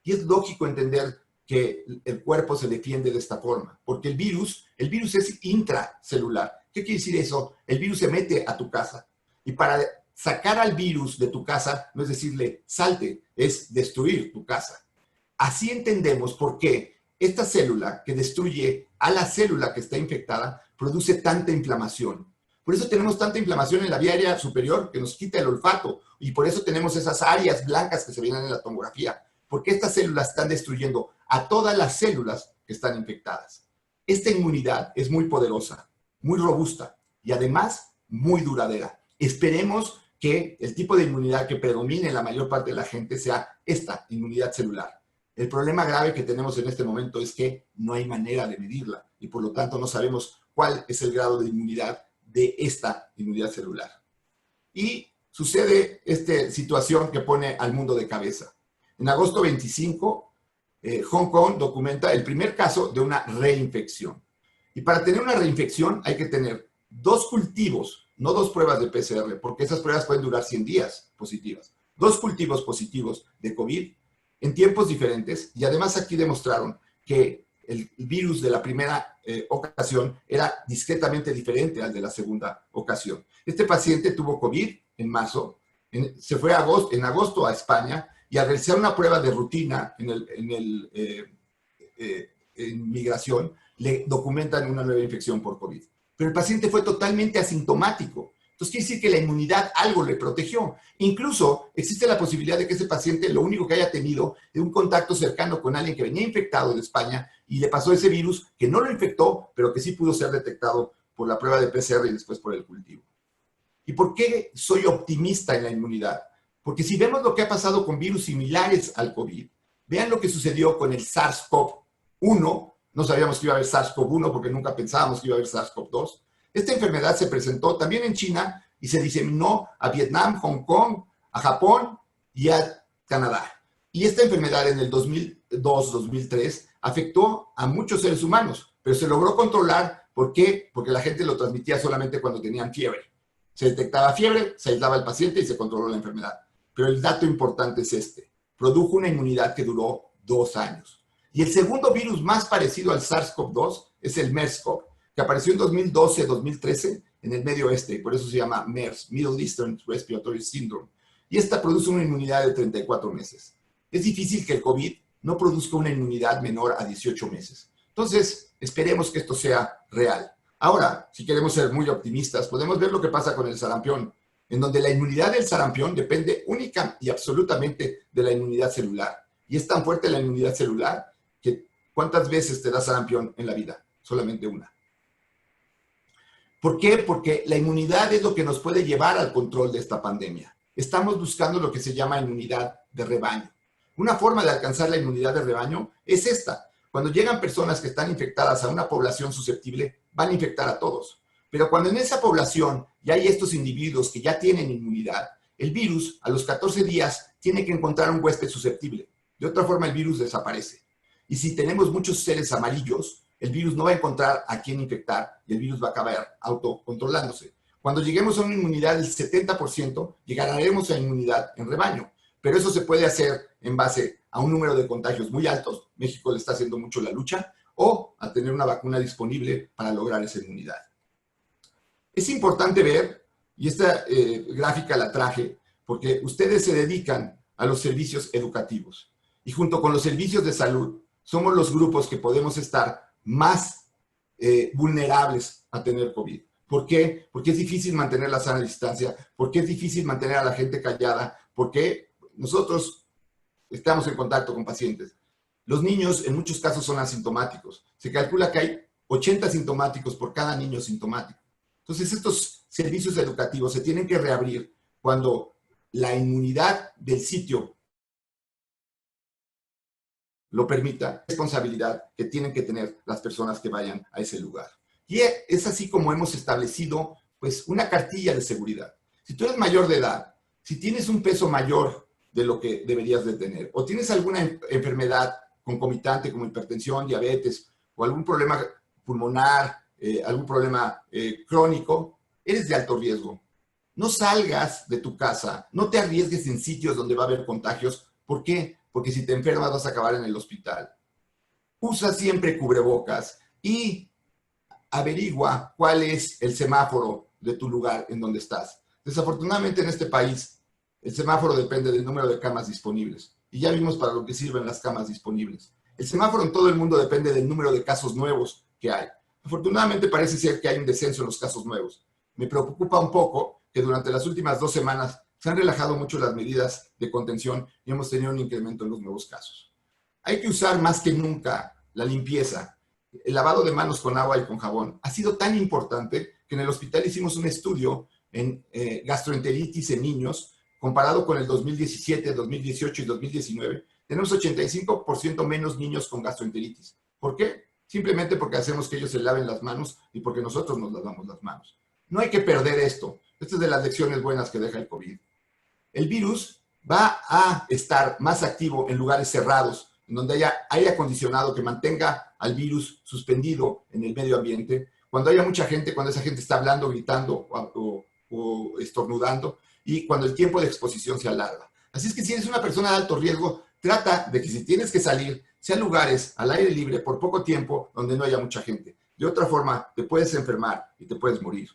Y es lógico entender que el cuerpo se defiende de esta forma, porque el virus es intracelular. ¿Qué quiere decir eso? El virus se mete a tu casa y para sacar al virus de tu casa no es decirle salte, es destruir tu casa. Así entendemos por qué esta célula que destruye a la célula que está infectada produce tanta inflamación. Por eso tenemos tanta inflamación en la vía aérea superior que nos quita el olfato y por eso tenemos esas áreas blancas que se ven en la tomografía, porque estas células están destruyendo a todas las células que están infectadas. Esta inmunidad es muy poderosa, muy robusta y además muy duradera. Esperemos que el tipo de inmunidad que predomine en la mayor parte de la gente sea esta inmunidad celular. El problema grave que tenemos en este momento es que no hay manera de medirla y por lo tanto no sabemos cuál es el grado de inmunidad de esta inmunidad celular. Y sucede esta situación que pone al mundo de cabeza. En agosto 25, Hong Kong documenta el primer caso de una reinfección. Y para tener una reinfección hay que tener 2 cultivos, no 2 pruebas de PCR, porque esas pruebas pueden durar 100 días positivas. 2 cultivos positivos de COVID en tiempos diferentes y además aquí demostraron que el virus de la primera ocasión era discretamente diferente al de la segunda ocasión. Este paciente tuvo COVID en marzo, se fue en agosto a España y al realizar una prueba de rutina en migración, le documentan una nueva infección por COVID. Pero el paciente fue totalmente asintomático. Entonces quiere decir que la inmunidad algo le protegió. Incluso existe la posibilidad de que ese paciente lo único que haya tenido es un contacto cercano con alguien que venía infectado de España y le pasó ese virus que no lo infectó, pero que sí pudo ser detectado por la prueba de PCR y después por el cultivo. ¿Y por qué soy optimista en la inmunidad? Porque si vemos lo que ha pasado con virus similares al COVID, vean lo que sucedió con el SARS-CoV-1. No sabíamos que iba a haber SARS-CoV-1 porque nunca pensábamos que iba a haber SARS-CoV-2. Esta enfermedad se presentó también en China y se diseminó a Vietnam, Hong Kong, a Japón y a Canadá. Y esta enfermedad en el 2002-2003 afectó a muchos seres humanos, pero se logró controlar. ¿Por qué? Porque la gente lo transmitía solamente cuando tenían fiebre. Se detectaba fiebre, se aislaba al paciente y se controló la enfermedad. Pero el dato importante es este. Produjo una inmunidad que duró 2 años. Y el segundo virus más parecido al SARS-CoV-2 es el MERS-CoV, que apareció en 2012-2013 en el Medio Oeste, y por eso se llama MERS, Middle Eastern Respiratory Syndrome. Y esta produce una inmunidad de 34 meses. Es difícil que el COVID no produzca una inmunidad menor a 18 meses. Entonces, esperemos que esto sea real. Ahora, si queremos ser muy optimistas, podemos ver lo que pasa con el sarampión, en donde la inmunidad del sarampión depende única y absolutamente de la inmunidad celular. Y es tan fuerte la inmunidad celular que ¿cuántas veces te da sarampión en la vida? Solamente una. ¿Por qué? Porque la inmunidad es lo que nos puede llevar al control de esta pandemia. Estamos buscando lo que se llama inmunidad de rebaño. Una forma de alcanzar la inmunidad de rebaño es esta. Cuando llegan personas que están infectadas a una población susceptible, van a infectar a todos. Pero cuando en esa población ya hay estos individuos que ya tienen inmunidad, el virus a los 14 días tiene que encontrar un huésped susceptible. De otra forma, el virus desaparece. Y si tenemos muchos seres amarillos, el virus no va a encontrar a quién infectar y el virus va a acabar autocontrolándose. Cuando lleguemos a una inmunidad del 70%, llegaremos a inmunidad en rebaño. Pero eso se puede hacer en base a un número de contagios muy altos. México le está haciendo mucho la lucha, o a tener una vacuna disponible para lograr esa inmunidad. Es importante ver, y esta gráfica la traje, porque ustedes se dedican a los servicios educativos. Y junto con los servicios de salud, somos los grupos que podemos estar más vulnerables a tener COVID. ¿Por qué? Porque es difícil mantener la sana distancia, porque es difícil mantener a la gente callada, porque nosotros estamos en contacto con pacientes. Los niños en muchos casos son asintomáticos. Se calcula que hay 80 sintomáticos por cada niño sintomático. Entonces estos servicios educativos se tienen que reabrir cuando la inmunidad del sitio lo permita, responsabilidad que tienen que tener las personas que vayan a ese lugar. Y es así como hemos establecido pues, una cartilla de seguridad. Si tú eres mayor de edad, si tienes un peso mayor de lo que deberías de tener, o tienes alguna enfermedad concomitante como hipertensión, diabetes, o algún problema pulmonar, algún problema crónico, eres de alto riesgo. No salgas de tu casa, no te arriesgues en sitios donde va a haber contagios. ¿Por qué? Porque si te enfermas vas a acabar en el hospital. usa siempre cubrebocas y averigua cuál es el semáforo de tu lugar en donde estás. Desafortunadamente en este país, el semáforo depende del número de camas disponibles. Y ya vimos para lo que sirven las camas disponibles. El semáforo en todo el mundo depende del número de casos nuevos que hay. Afortunadamente parece ser que hay un descenso en los casos nuevos. Me preocupa un poco que durante las últimas 2 semanas se han relajado mucho las medidas de contención y hemos tenido un incremento en los nuevos casos. Hay que usar más que nunca la limpieza. El lavado de manos con agua y con jabón ha sido tan importante que en el hospital hicimos un estudio en gastroenteritis en niños comparado con el 2017, 2018 y 2019. Tenemos 85% menos niños con gastroenteritis. ¿Por qué? Simplemente porque hacemos que ellos se laven las manos y porque nosotros nos lavamos las manos. No hay que perder esto. Esta es de las lecciones buenas que deja el COVID. El virus va a estar más activo en lugares cerrados, en donde haya aire acondicionado que mantenga al virus suspendido en el medio ambiente, cuando haya mucha gente, cuando esa gente está hablando, gritando o estornudando, y cuando el tiempo de exposición se alarga. Así es que si eres una persona de alto riesgo, trata de que si tienes que salir, sean lugares al aire libre por poco tiempo donde no haya mucha gente. De otra forma, te puedes enfermar y te puedes morir.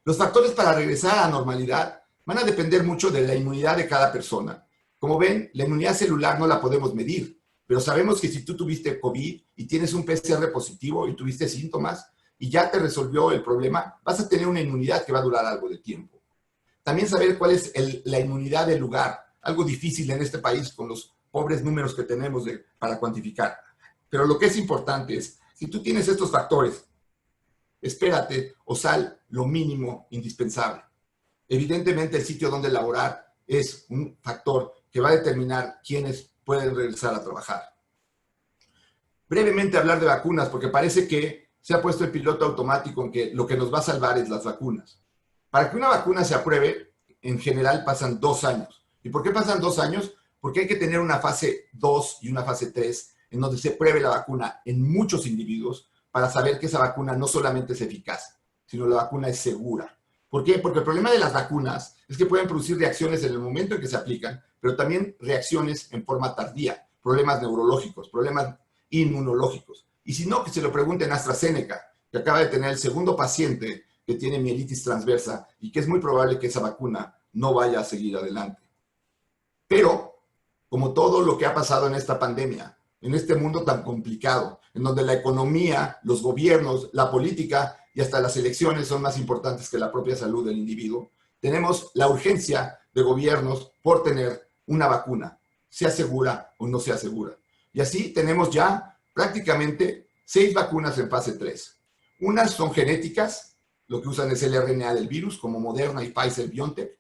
Los factores para regresar a la normalidad van a depender mucho de la inmunidad de cada persona. Como ven, la inmunidad celular no la podemos medir, pero sabemos que si tú tuviste COVID y tienes un PCR positivo y tuviste síntomas y ya te resolvió el problema, vas a tener una inmunidad que va a durar algo de tiempo. También saber cuál es la inmunidad del lugar, algo difícil en este país con los pobres números que tenemos para cuantificar. Pero lo que es importante es, si tú tienes estos factores, espérate o sal lo mínimo indispensable. Evidentemente el sitio donde laborar es un factor que va a determinar quiénes pueden regresar a trabajar. Brevemente hablar de vacunas, porque parece que se ha puesto el piloto automático en que lo que nos va a salvar es las vacunas. Para que una vacuna se apruebe, en general pasan 2 años. ¿Y por qué pasan 2 años? Porque hay que tener una fase 2 y una fase 3 en donde se pruebe la vacuna en muchos individuos para saber que esa vacuna no solamente es eficaz, sino la vacuna es segura. ¿Por qué? Porque el problema de las vacunas es que pueden producir reacciones en el momento en que se aplican, pero también reacciones en forma tardía, problemas neurológicos, problemas inmunológicos. Y si no, que se lo pregunten a AstraZeneca, que acaba de tener el segundo paciente que tiene mielitis transversa y que es muy probable que esa vacuna no vaya a seguir adelante. Pero, como todo lo que ha pasado en esta pandemia, en este mundo tan complicado, en donde la economía, los gobiernos, la política y hasta las elecciones son más importantes que la propia salud del individuo, tenemos la urgencia de gobiernos por tener una vacuna, sea segura o no sea segura. Y así tenemos ya prácticamente 6 vacunas en fase 3. Unas son genéticas, lo que usan es el RNA del virus, como Moderna y Pfizer-BioNTech.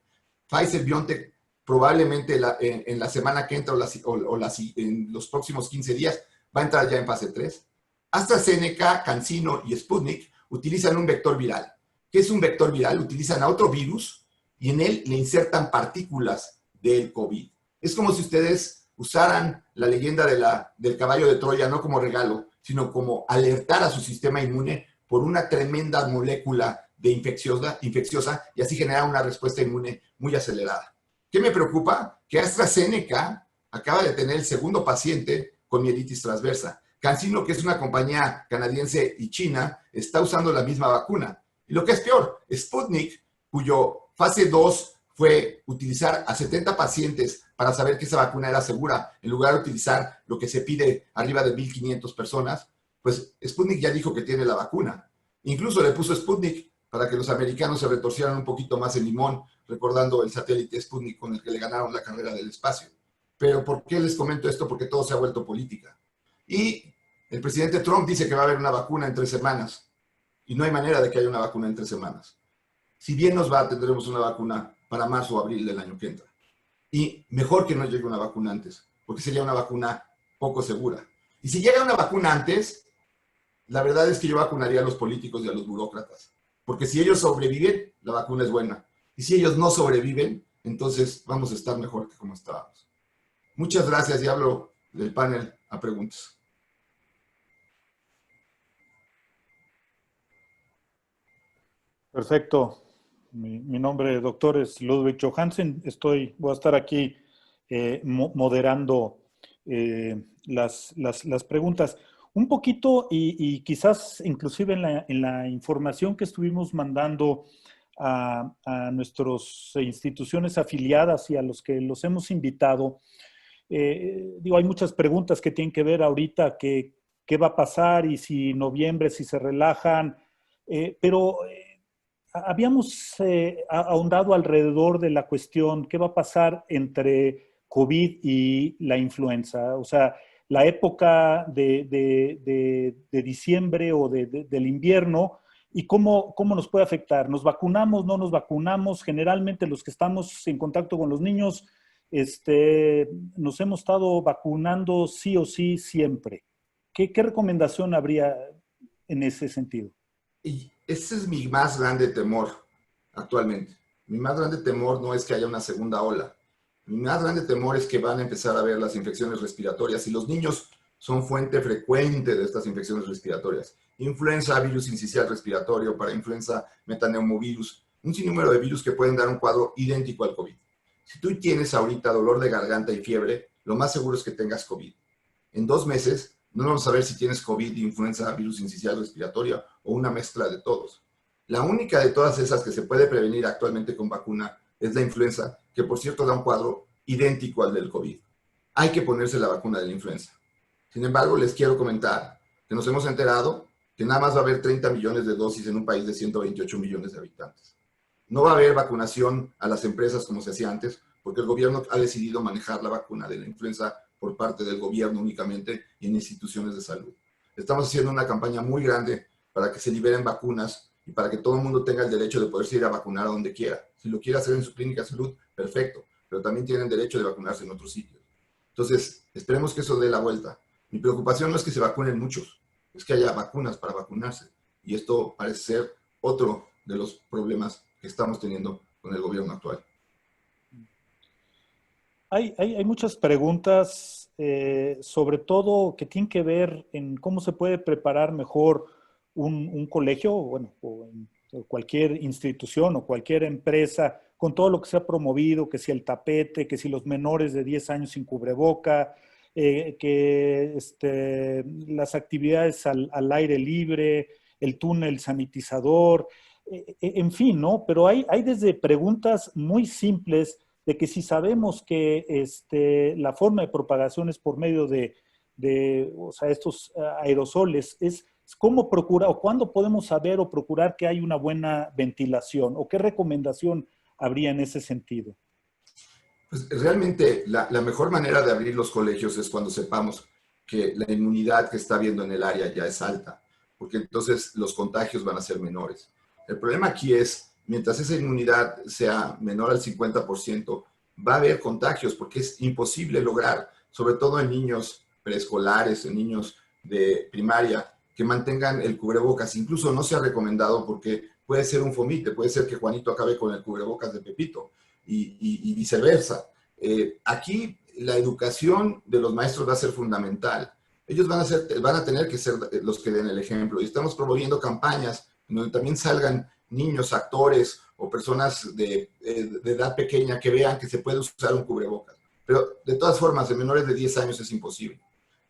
Pfizer-BioNTech probablemente en la semana que entra en los próximos 15 días va a entrar ya en fase 3. AstraZeneca, CanSino y Sputnik utilizan un vector viral. ¿Qué es un vector viral? Utilizan a otro virus y en él le insertan partículas del COVID. Es como si ustedes usaran la leyenda del caballo de Troya no como regalo, sino como alertar a su sistema inmune por una tremenda molécula de infecciosa y así generar una respuesta inmune muy acelerada. ¿Qué me preocupa? Que AstraZeneca acaba de tener el segundo paciente con mielitis transversa. CanSino, que es una compañía canadiense y china, está usando la misma vacuna. Y lo que es peor, Sputnik, cuyo fase 2 fue utilizar a 70 pacientes para saber que esa vacuna era segura, en lugar de utilizar lo que se pide arriba de 1,500 personas, pues Sputnik ya dijo que tiene la vacuna. Incluso le puso Sputnik para que los americanos se retorcieran un poquito más el limón, recordando el satélite Sputnik con el que le ganaron la carrera del espacio. Pero ¿por qué les comento esto? Porque todo se ha vuelto política. Y el presidente Trump dice que va a haber una vacuna en 3 semanas. Y no hay manera de que haya una vacuna en 3 semanas. Si bien nos va, tendremos una vacuna para marzo o abril del año que entra. Y mejor que no llegue una vacuna antes, porque sería una vacuna poco segura. Y si llega una vacuna antes, la verdad es que yo vacunaría a los políticos y a los burócratas. Porque si ellos sobreviven, la vacuna es buena. Y si ellos no sobreviven, entonces vamos a estar mejor que como estábamos. Muchas gracias y hablo del panel a preguntas. Perfecto. Mi nombre, doctor, es Ludwig Johansen. Voy a estar aquí moderando las preguntas. Un poquito, y quizás inclusive en la información que estuvimos mandando a nuestras instituciones afiliadas y a los que los hemos invitado, hay muchas preguntas que tienen que ver ahorita, qué va a pasar y si noviembre, si se relajan, pero habíamos ahondado alrededor de la cuestión, ¿qué va a pasar entre COVID y la influenza? O sea, la época de diciembre o del invierno y cómo nos puede afectar. ¿Nos vacunamos, no nos vacunamos? Generalmente los que estamos en contacto con los niños, nos hemos estado vacunando sí o sí siempre. ¿Qué recomendación habría en ese sentido? Y ese es mi más grande temor actualmente. Mi más grande temor no es que haya una segunda ola. Mi más grande temor es que van a empezar a ver las infecciones respiratorias y los niños son fuente frecuente de estas infecciones respiratorias. Influenza, virus sincicial respiratorio, parainfluenza, metaneumovirus, un sinnúmero de virus que pueden dar un cuadro idéntico al COVID. Si tú tienes ahorita dolor de garganta y fiebre, lo más seguro es que tengas COVID. En 2 meses no vamos a ver si tienes COVID, influenza, virus sincicial respiratorio o una mezcla de todos. La única de todas esas que se puede prevenir actualmente con vacuna es la influenza, que por cierto da un cuadro idéntico al del COVID. Hay que ponerse la vacuna de la influenza. Sin embargo, les quiero comentar que nos hemos enterado que nada más va a haber 30 millones de dosis en un país de 128 millones de habitantes. No va a haber vacunación a las empresas como se hacía antes, porque el gobierno ha decidido manejar la vacuna de la influenza por parte del gobierno únicamente y en instituciones de salud. Estamos haciendo una campaña muy grande para que se liberen vacunas y para que todo el mundo tenga el derecho de poderse ir a vacunar a donde quiera. Si lo quiere hacer en su clínica de salud, perfecto, pero también tienen derecho de vacunarse en otros sitios. Entonces, esperemos que eso dé la vuelta. Mi preocupación no es que se vacunen muchos, es que haya vacunas para vacunarse. Y esto parece ser otro de los problemas que estamos teniendo con el gobierno actual. Hay muchas preguntas, sobre todo que tienen que ver en cómo se puede preparar mejor un colegio, bueno, o cualquier institución o cualquier empresa, con todo lo que se ha promovido, que si el tapete, que si los menores de 10 años sin cubreboca, que las actividades al aire libre, el túnel sanitizador, en fin, ¿no? Pero hay desde preguntas muy simples de que si sabemos que la forma de propagación es por medio o sea, estos aerosoles, es cómo procurar o cuándo podemos saber o procurar que hay una buena ventilación o qué recomendación habría en ese sentido. Pues realmente la mejor manera de abrir los colegios es cuando sepamos que la inmunidad que está habiendo en el área ya es alta, porque entonces los contagios van a ser menores. El problema aquí es, mientras esa inmunidad sea menor al 50%, va a haber contagios porque es imposible lograr, sobre todo en niños preescolares, en niños de primaria, que mantengan el cubrebocas. Incluso no se ha recomendado porque puede ser un fomite, puede ser que Juanito acabe con el cubrebocas de Pepito y viceversa. Aquí la educación de los maestros va a ser fundamental. Ellos van a tener que ser los que den el ejemplo y estamos promoviendo campañas donde también salgan niños, actores o personas de edad pequeña que vean que se puede usar un cubrebocas. Pero de todas formas, en menores de 10 años es imposible.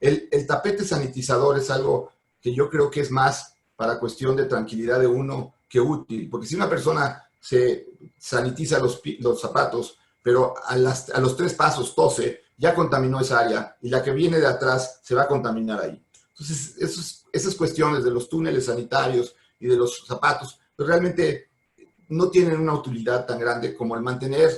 El tapete sanitizador es algo que yo creo que es más para cuestión de tranquilidad de uno que útil, porque si una persona se sanitiza los zapatos, pero a los 3 pasos tose, ya contaminó esa área y la que viene de atrás se va a contaminar ahí. Entonces, esas cuestiones de los túneles sanitarios y de los zapatos, pues realmente no tienen una utilidad tan grande como el mantener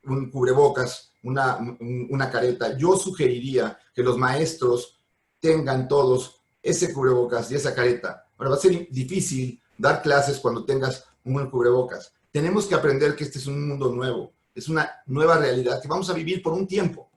un cubrebocas, una careta. Yo sugeriría que los maestros tengan todos ese cubrebocas y esa careta. Ahora va a ser difícil dar clases cuando tengas un cubrebocas. Tenemos que aprender que este es un mundo nuevo, es una nueva realidad que vamos a vivir por un tiempo.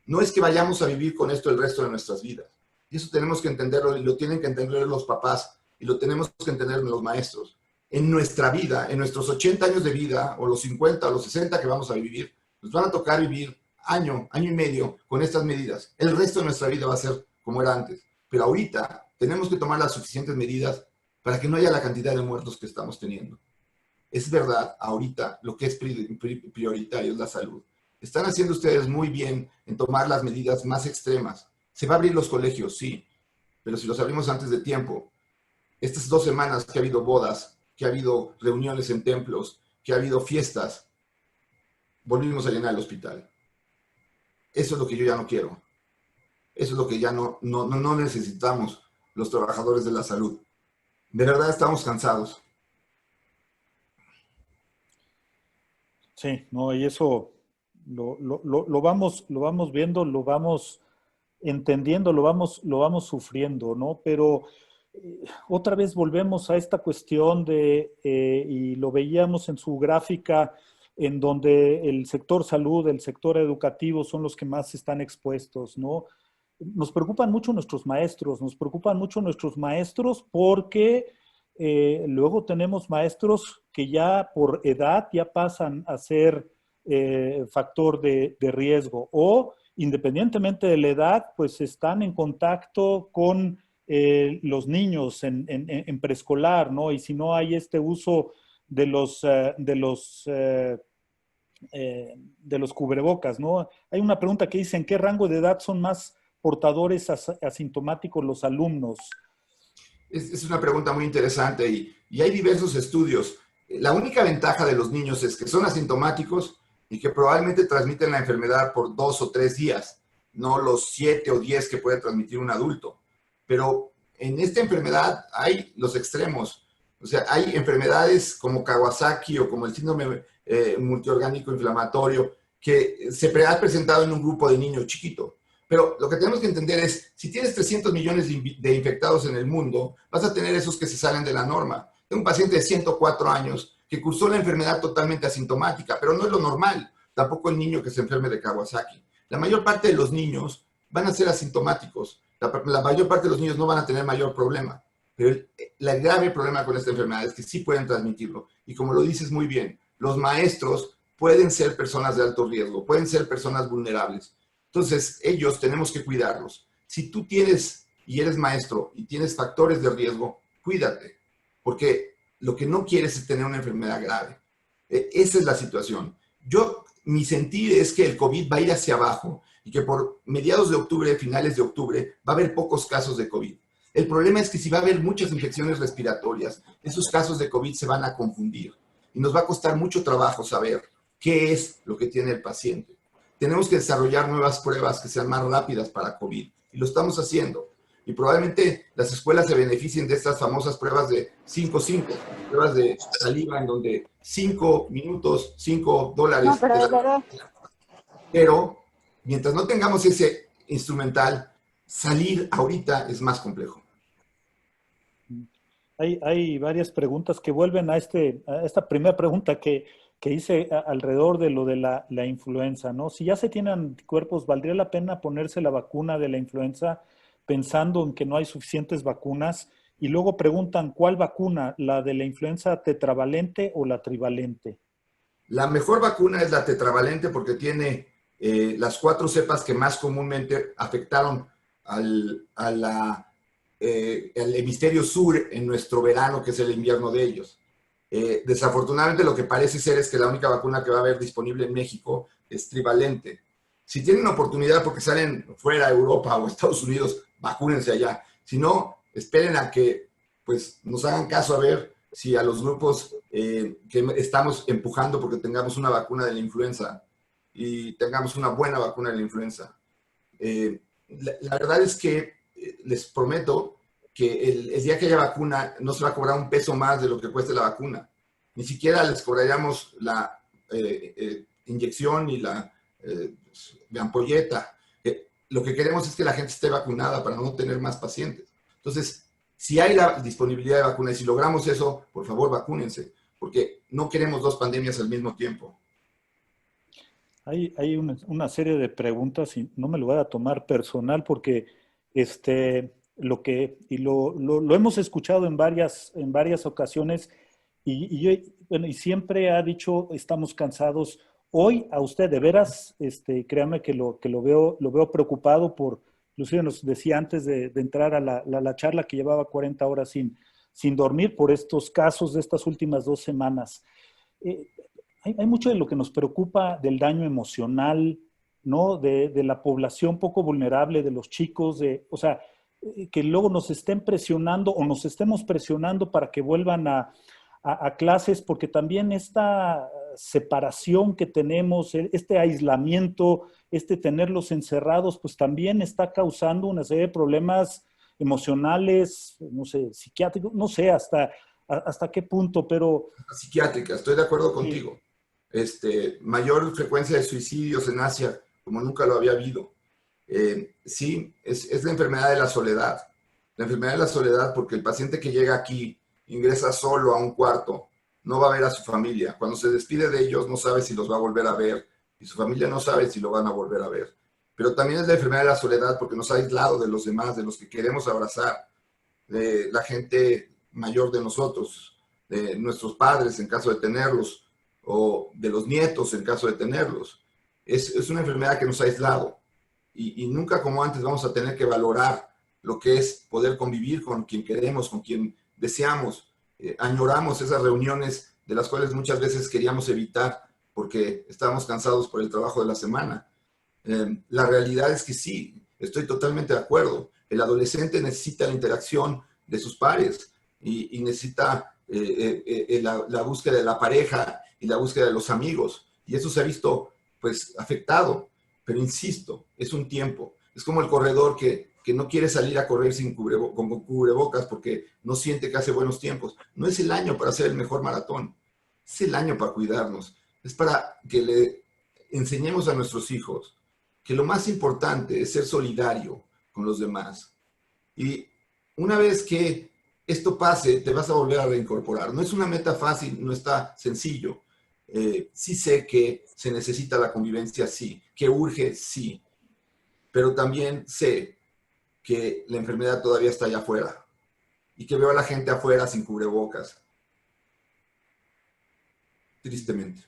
No es que vayamos a vivir con esto el resto de nuestras vidas. Y eso tenemos que entenderlo y lo tienen que entender los papás y lo tenemos que entender los maestros. En nuestra vida, en nuestros 80 años de vida, o los 50 o los 60 que vamos a vivir, nos van a tocar vivir año y medio con estas medidas. El resto de nuestra vida va a ser como era antes. Pero ahorita tenemos que tomar las suficientes medidas para que no haya la cantidad de muertos que estamos teniendo. Es verdad, ahorita lo que es prioritario es la salud. Están haciendo ustedes muy bien en tomar las medidas más extremas. Se va a abrir los colegios, sí, pero si los abrimos antes de tiempo, estas 2 semanas que ha habido bodas, que ha habido reuniones en templos, que ha habido fiestas, volvimos a llenar el hospital. Eso es lo que yo ya no quiero. Eso es lo que ya no necesitamos los trabajadores de la salud. De verdad estamos cansados. Sí, no, y eso lo vamos viendo, lo vamos entendiendo, lo vamos sufriendo, ¿no? Pero otra vez volvemos a esta cuestión y lo veíamos en su gráfica, en donde el sector salud, el sector educativo son los que más están expuestos, ¿no? Nos preocupan mucho nuestros maestros porque luego tenemos maestros que ya por edad ya pasan a ser factor de riesgo o independientemente de la edad, pues están en contacto con los niños en preescolar, ¿no? Y si no hay este uso de los cubrebocas, ¿no? Hay una pregunta que dice, ¿en qué rango de edad son más portadores asintomáticos los alumnos? Es una pregunta muy interesante y hay diversos estudios. La única ventaja de los niños es que son asintomáticos y que probablemente transmiten la enfermedad por 2 o 3 días, no los 7 o 10 que puede transmitir un adulto. Pero en esta enfermedad hay los extremos. O sea, hay enfermedades como Kawasaki o como el síndrome multiorgánico inflamatorio que se ha presentado en un grupo de niños chiquito. Pero lo que tenemos que entender es, si tienes 300 millones de infectados en el mundo, vas a tener esos que se salen de la norma. Tengo un paciente de 104 años que cursó la enfermedad totalmente asintomática, pero no es lo normal. Tampoco el niño que se enferme de Kawasaki. La mayor parte de los niños van a ser asintomáticos. La mayor parte de los niños no van a tener mayor problema. Pero el grave problema con esta enfermedad es que sí pueden transmitirlo. Y como lo dices muy bien, los maestros pueden ser personas de alto riesgo, pueden ser personas vulnerables. Entonces, ellos tenemos que cuidarlos. Si tú tienes y eres maestro y tienes factores de riesgo, cuídate, porque lo que no quieres es tener una enfermedad grave. Esa es la situación. Mi sentir es que el COVID va a ir hacia abajo y que por mediados de octubre, finales de octubre, va a haber pocos casos de COVID. El problema es que si va a haber muchas infecciones respiratorias, esos casos de COVID se van a confundir y nos va a costar mucho trabajo saber qué es lo que tiene el paciente. Tenemos que desarrollar nuevas pruebas que sean más rápidas para COVID y lo estamos haciendo. Y probablemente las escuelas se beneficien de estas famosas pruebas de 5-5, pruebas de saliva en donde 5 minutos, $5. No, pero mientras no tengamos ese instrumental, salir ahorita es más complejo. Hay varias preguntas que vuelven a esta primera pregunta que hice alrededor de lo de la influenza, ¿no? Si ya se tienen anticuerpos, ¿valdría la pena ponerse la vacuna de la influenza pensando en que no hay suficientes vacunas? Y luego preguntan, ¿cuál vacuna? ¿La de la influenza tetravalente o la trivalente? La mejor vacuna es la tetravalente porque tiene las 4 cepas que más comúnmente afectaron al hemisferio sur en nuestro verano, que es el invierno de ellos. Desafortunadamente lo que parece ser es que la única vacuna que va a haber disponible en México es trivalente. Si tienen oportunidad porque salen fuera de Europa o Estados Unidos, vacúnense allá. Si no, esperen a que pues, nos hagan caso a ver si a los grupos que estamos empujando porque tengamos una vacuna de la influenza y tengamos una buena vacuna de la influenza. La verdad es que les prometo que el día que haya vacuna no se va a cobrar un peso más de lo que cueste la vacuna. Ni siquiera les cobraríamos la inyección y la ampolleta. Lo que queremos es que la gente esté vacunada para no tener más pacientes. Entonces, si hay la disponibilidad de vacuna y si logramos eso, por favor, vacúnense, porque no queremos 2 pandemias al mismo tiempo. Hay una serie de preguntas y no me lo voy a tomar personal porque lo hemos escuchado en varias ocasiones y siempre ha dicho estamos cansados. Hoy a usted de veras, créame que lo veo preocupado por, inclusive nos decía antes de entrar a la charla que llevaba 40 horas sin dormir por estos casos de estas últimas 2 semanas. hay mucho de lo que nos preocupa del daño emocional, ¿no? De la población poco vulnerable, de los chicos, o sea, que luego nos estén presionando o nos estemos presionando para que vuelvan a clases, porque también esta separación que tenemos, este aislamiento, tenerlos encerrados, pues también está causando una serie de problemas emocionales, no sé, psiquiátricos, no sé hasta qué punto, pero... Psiquiátrica, estoy de acuerdo Sí. contigo. Mayor frecuencia de suicidios en Asia, como nunca lo había habido. Sí, es la enfermedad de la soledad. La enfermedad de la soledad porque el paciente que llega aquí ingresa solo a un cuarto, no va a ver a su familia. Cuando se despide de ellos no sabe si los va a volver a ver y su familia no sabe si lo van a volver a ver. Pero también es la enfermedad de la soledad porque nos ha aislado de los demás, de los que queremos abrazar, de la gente mayor de nosotros, de nuestros padres en caso de tenerlos, o de los nietos en caso de tenerlos. Es una enfermedad que nos ha aislado y nunca como antes vamos a tener que valorar lo que es poder convivir con quien queremos, con quien deseamos. Añoramos esas reuniones de las cuales muchas veces queríamos evitar porque estábamos cansados por el trabajo de la semana. La realidad es que sí, estoy totalmente de acuerdo. El adolescente necesita la interacción de sus pares y necesita la búsqueda de la pareja y la búsqueda de los amigos. Y eso se ha visto pues afectado. Pero insisto, es un tiempo. Es como el corredor que no quiere salir a correr con cubrebocas porque no siente que hace buenos tiempos. No es el año para hacer el mejor maratón. Es el año para cuidarnos. Es para que le enseñemos a nuestros hijos que lo más importante es ser solidario con los demás. Y una vez que esto pase, te vas a volver a reincorporar. No es una meta fácil, no está sencillo. Sí sé que se necesita la convivencia, sí. Que urge, sí. Pero también sé que la enfermedad todavía está allá afuera y que veo a la gente afuera sin cubrebocas. Tristemente.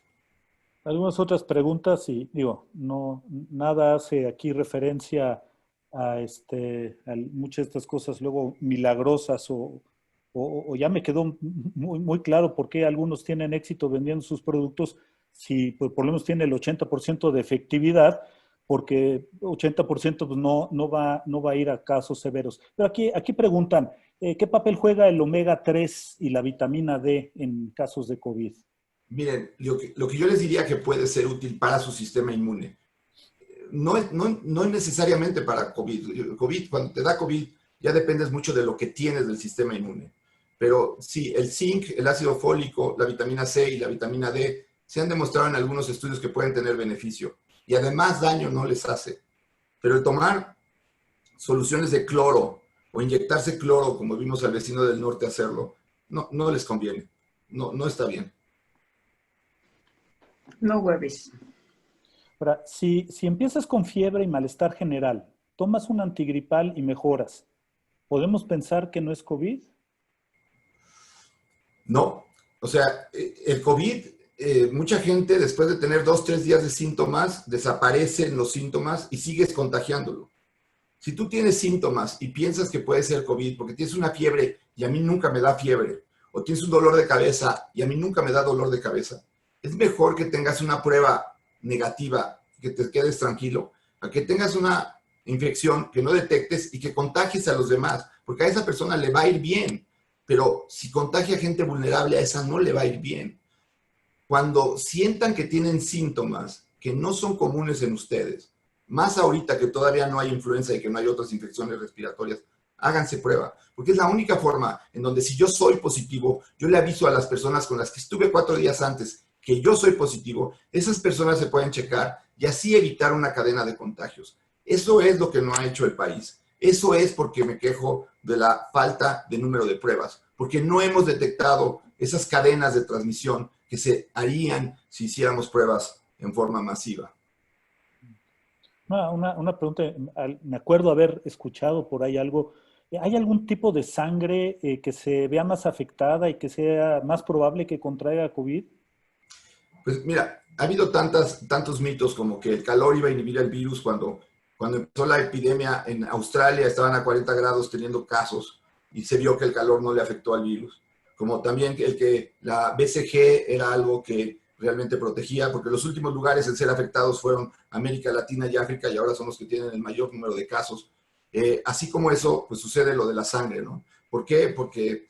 Algunas otras preguntas y digo, no, nada hace aquí referencia a, a muchas de estas cosas luego milagrosas o ya me quedó muy claro por qué algunos tienen éxito vendiendo sus productos si pues, por lo menos tiene el 80% de efectividad, porque 80% pues, no va a ir a casos severos. Pero aquí preguntan, ¿qué papel juega el omega 3 y la vitamina D en casos de COVID? Miren, lo que yo les diría que puede ser útil para su sistema inmune, no necesariamente para COVID. Cuando te da COVID, ya dependes mucho de lo que tienes del sistema inmune. Pero sí, el zinc, el ácido fólico, la vitamina C y la vitamina D se han demostrado en algunos estudios que pueden tener beneficio. Y además daño no les hace. Pero el tomar soluciones de cloro o inyectarse cloro, como vimos al vecino del norte hacerlo, no les conviene. No está bien. No hueves. Ahora, si empiezas con fiebre y malestar general, tomas un antigripal y mejoras, ¿podemos pensar que no es COVID? No. O sea, el COVID, mucha gente después de tener 2, 3 días de síntomas, desaparecen los síntomas y sigues contagiándolo. Si tú tienes síntomas y piensas que puede ser COVID porque tienes una fiebre y a mí nunca me da fiebre, o tienes un dolor de cabeza y a mí nunca me da dolor de cabeza, es mejor que tengas una prueba negativa, que te quedes tranquilo, a que tengas una infección que no detectes y que contagies a los demás, porque a esa persona le va a ir bien, pero si contagia a gente vulnerable, a esa no le va a ir bien. Cuando sientan que tienen síntomas que no son comunes en ustedes, más ahorita que todavía no hay influenza y que no hay otras infecciones respiratorias, háganse prueba, porque es la única forma en donde si yo soy positivo, yo le aviso a las personas con las que estuve 4 días antes que yo soy positivo, esas personas se pueden checar y así evitar una cadena de contagios. Eso es lo que no ha hecho el país. Eso es porque me quejo de la falta de número de pruebas, porque no hemos detectado esas cadenas de transmisión que se harían si hiciéramos pruebas en forma masiva. Una pregunta, me acuerdo haber escuchado por ahí algo. ¿Hay algún tipo de sangre que se vea más afectada y que sea más probable que contraiga COVID? Pues mira, ha habido tantos mitos como que el calor iba a inhibir el virus cuando empezó la epidemia en Australia, estaban a 40 grados teniendo casos y se vio que el calor no le afectó al virus. Como también el que la BCG era algo que realmente protegía, porque los últimos lugares en ser afectados fueron América Latina y África, y ahora son los que tienen el mayor número de casos. Así como eso, pues sucede lo de la sangre, ¿no? ¿Por qué? Porque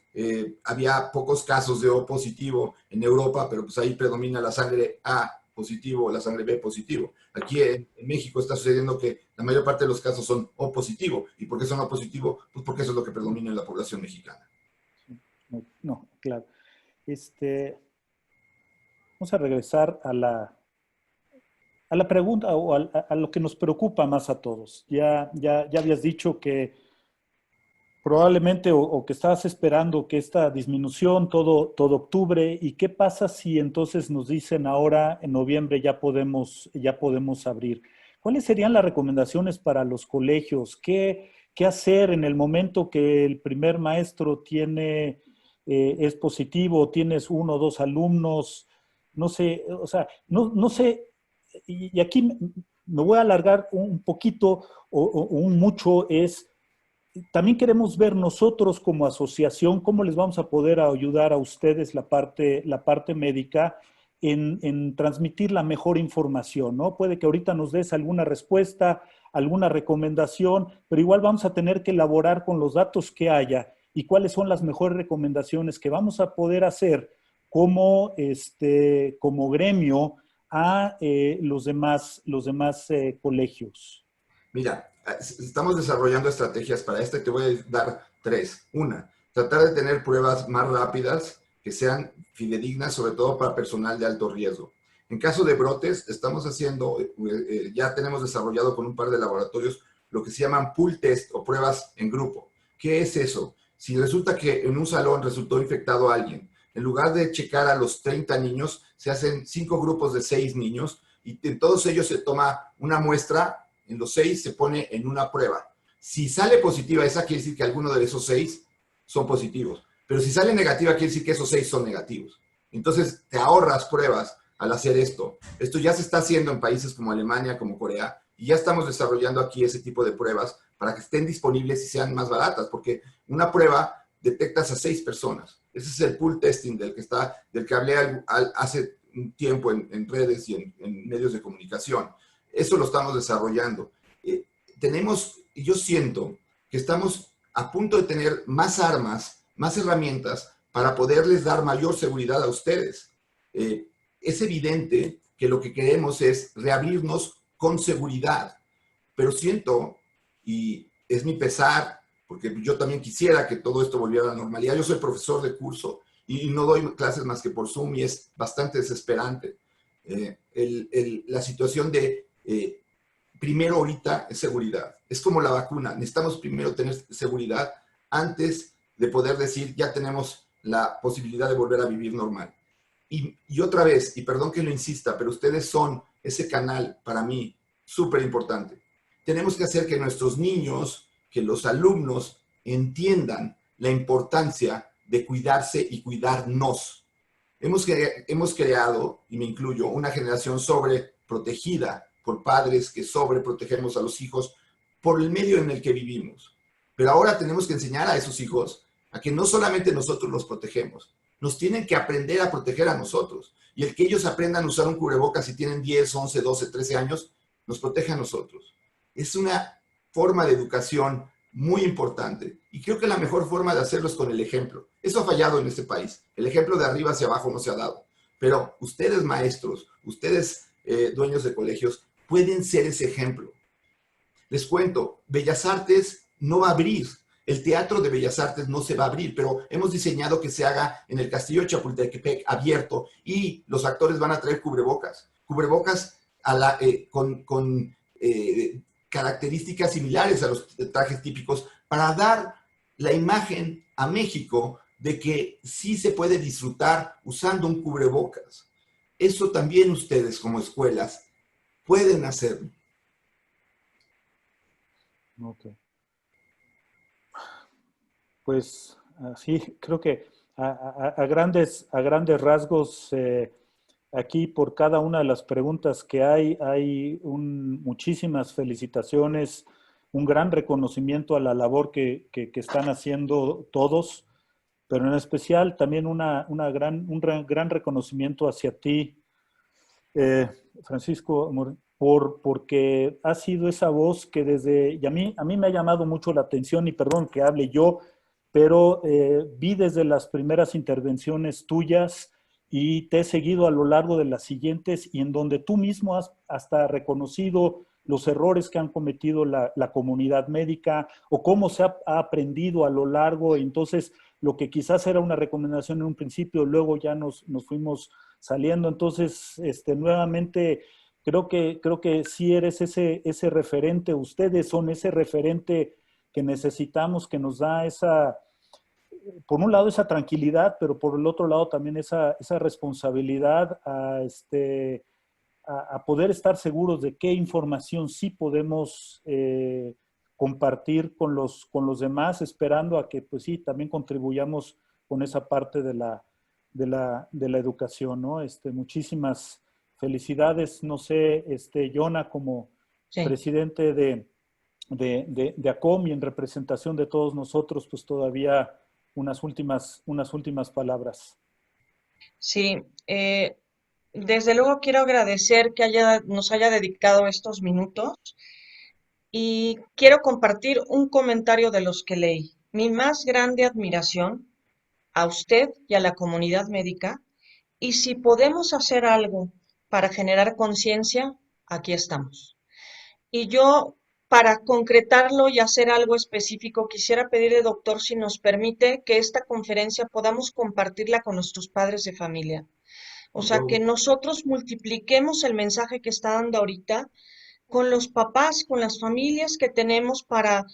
había pocos casos de O positivo en Europa, pero pues ahí predomina la sangre A positivo o la sangre B positivo. Aquí en México está sucediendo que la mayor parte de los casos son O positivo. ¿Y por qué son O positivo? Pues porque eso es lo que predomina en la población mexicana. No, claro. Vamos a regresar a la pregunta o a lo que nos preocupa más a todos. Ya habías dicho que probablemente o que estabas esperando que esta disminución todo octubre. ¿Y qué pasa si entonces nos dicen ahora en noviembre ya podemos abrir? ¿Cuáles serían las recomendaciones para los colegios? ¿Qué hacer en el momento que el primer maestro es positivo, tienes 1 o 2 alumnos? No sé, o sea, no sé, y aquí me voy a alargar un poquito o un mucho, también queremos ver nosotros como asociación cómo les vamos a poder ayudar a ustedes la parte médica en transmitir la mejor información, ¿no? Puede que ahorita nos des alguna respuesta, alguna recomendación, pero igual vamos a tener que elaborar con los datos que haya y cuáles son las mejores recomendaciones que vamos a poder hacer como gremio a los demás colegios. Mira, estamos desarrollando estrategias para esto y te voy a dar 3. Una, tratar de tener pruebas más rápidas que sean fidedignas, sobre todo para personal de alto riesgo. En caso de brotes, estamos haciendo, ya tenemos desarrollado con un par de laboratorios lo que se llaman pool test o pruebas en grupo. ¿Qué es eso? Si resulta que en un salón resultó infectado alguien, en lugar de checar a los 30 niños, se hacen 5 grupos de 6 niños y en todos ellos se toma una muestra. En los 6 se pone en una prueba. Si sale positiva esa, quiere decir que alguno de esos 6 son positivos. Pero si sale negativa, quiere decir que esos 6 son negativos. Entonces, te ahorras pruebas al hacer esto. Esto ya se está haciendo en países como Alemania, como Corea, y ya estamos desarrollando aquí ese tipo de pruebas para que estén disponibles y sean más baratas, porque una prueba detectas a 6 personas. Ese es el pool testing del que hablé hace un tiempo en redes y en medios de comunicación. Eso lo estamos desarrollando. Yo siento que estamos a punto de tener más armas, más herramientas para poderles dar mayor seguridad a ustedes. Es evidente que lo que queremos es reabrirnos con seguridad, pero siento, y es mi pesar, porque yo también quisiera que todo esto volviera a la normalidad. Yo soy profesor de curso y no doy clases más que por Zoom y es bastante desesperante. La situación de primero ahorita es seguridad. Es como la vacuna. Necesitamos primero tener seguridad antes de poder decir ya tenemos la posibilidad de volver a vivir normal. Y otra vez, y perdón que lo insista, pero ustedes son ese canal para mí súper importante. Tenemos que hacer que nuestros niños, que los alumnos entiendan la importancia de cuidarse y cuidarnos. Hemos creado, y me incluyo, una generación sobreprotegida por padres que sobreprotegemos a los hijos por el medio en el que vivimos. Pero ahora tenemos que enseñar a esos hijos a que no solamente nosotros los protegemos, nos tienen que aprender a proteger a nosotros. Y el que ellos aprendan a usar un cubrebocas si tienen 10, 11, 12, 13 años, nos protege a nosotros. Es una forma de educación muy importante. Y creo que la mejor forma de hacerlo es con el ejemplo. Eso ha fallado en este país. El ejemplo de arriba hacia abajo no se ha dado. Pero ustedes maestros, ustedes dueños de colegios, pueden ser ese ejemplo. Les cuento, Bellas Artes no va a abrir. El Teatro de Bellas Artes no se va a abrir, pero hemos diseñado que se haga en el Castillo de Chapultepec abierto y los actores van a traer cubrebocas. Cubrebocas con características similares a los trajes típicos para dar la imagen a México de que sí se puede disfrutar usando un cubrebocas. Eso también ustedes como escuelas pueden hacerlo. Ok. Pues sí, creo que a grandes rasgos, aquí por cada una de las preguntas que hay muchísimas felicitaciones, un gran reconocimiento a la labor que están haciendo todos, pero en especial también un gran reconocimiento hacia ti, Francisco, porque ha sido esa voz que y a mí me ha llamado mucho la atención, y perdón que hable yo, pero vi desde las primeras intervenciones tuyas y te he seguido a lo largo de las siguientes, y en donde tú mismo has hasta reconocido los errores que han cometido la comunidad médica o cómo se ha aprendido a lo largo. Entonces, lo que quizás era una recomendación en un principio, luego ya nos fuimos saliendo. Entonces, nuevamente, creo que sí eres ese referente, ustedes son ese referente que necesitamos, que nos da por un lado esa tranquilidad, pero por el otro lado también esa responsabilidad a poder estar seguros de qué información sí podemos compartir con los demás, esperando a que, pues sí, también contribuyamos con esa parte de la educación, ¿no? Muchísimas felicidades. No sé, Yona, como Sí. presidente de ACOM y en representación de todos nosotros, pues todavía unas últimas palabras. Sí, desde luego quiero agradecer que nos haya dedicado estos minutos y quiero compartir un comentario de los que leí. Mi más grande admiración a usted y a la comunidad médica, y si podemos hacer algo para generar conciencia, aquí estamos. Y yo, para concretarlo y hacer algo específico, quisiera pedirle, doctor, si nos permite que esta conferencia podamos compartirla con nuestros padres de familia. O sea, que nosotros multipliquemos el mensaje que está dando ahorita con los papás, con las familias que tenemos para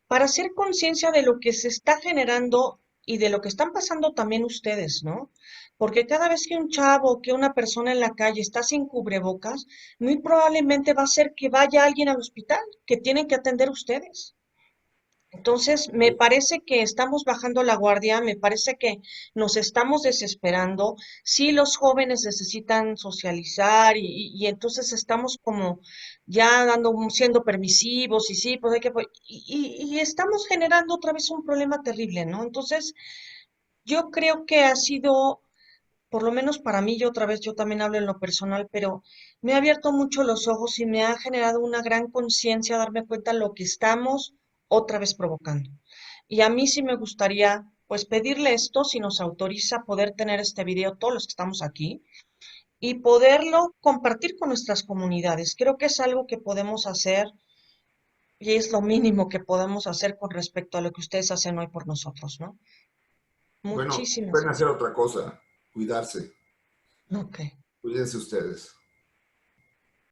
hacer conciencia de lo que se está generando y de lo que están pasando también ustedes, ¿no? Porque cada vez que un chavo, que una persona en la calle está sin cubrebocas, muy probablemente va a ser que vaya alguien al hospital, que tienen que atender ustedes. Entonces, me parece que estamos bajando la guardia, me parece que nos estamos desesperando. Sí, los jóvenes necesitan socializar y entonces estamos como ya siendo permisivos y sí, pues hay que, y estamos generando otra vez un problema terrible, ¿no? Entonces, yo creo que ha sido, por lo menos para mí, yo otra vez, yo también hablo en lo personal, pero me ha abierto mucho los ojos y me ha generado una gran conciencia darme cuenta de lo que estamos otra vez provocando. Y a mí sí me gustaría, pues, pedirle esto, si nos autoriza poder tener este video, todos los que estamos aquí, y poderlo compartir con nuestras comunidades. Creo que es algo que podemos hacer y es lo mínimo que podemos hacer con respecto a lo que ustedes hacen hoy por nosotros, ¿no? Bueno, Muchísimas pueden hacer gracias. otra cosa, cuidarse. Ok. Cuídense ustedes.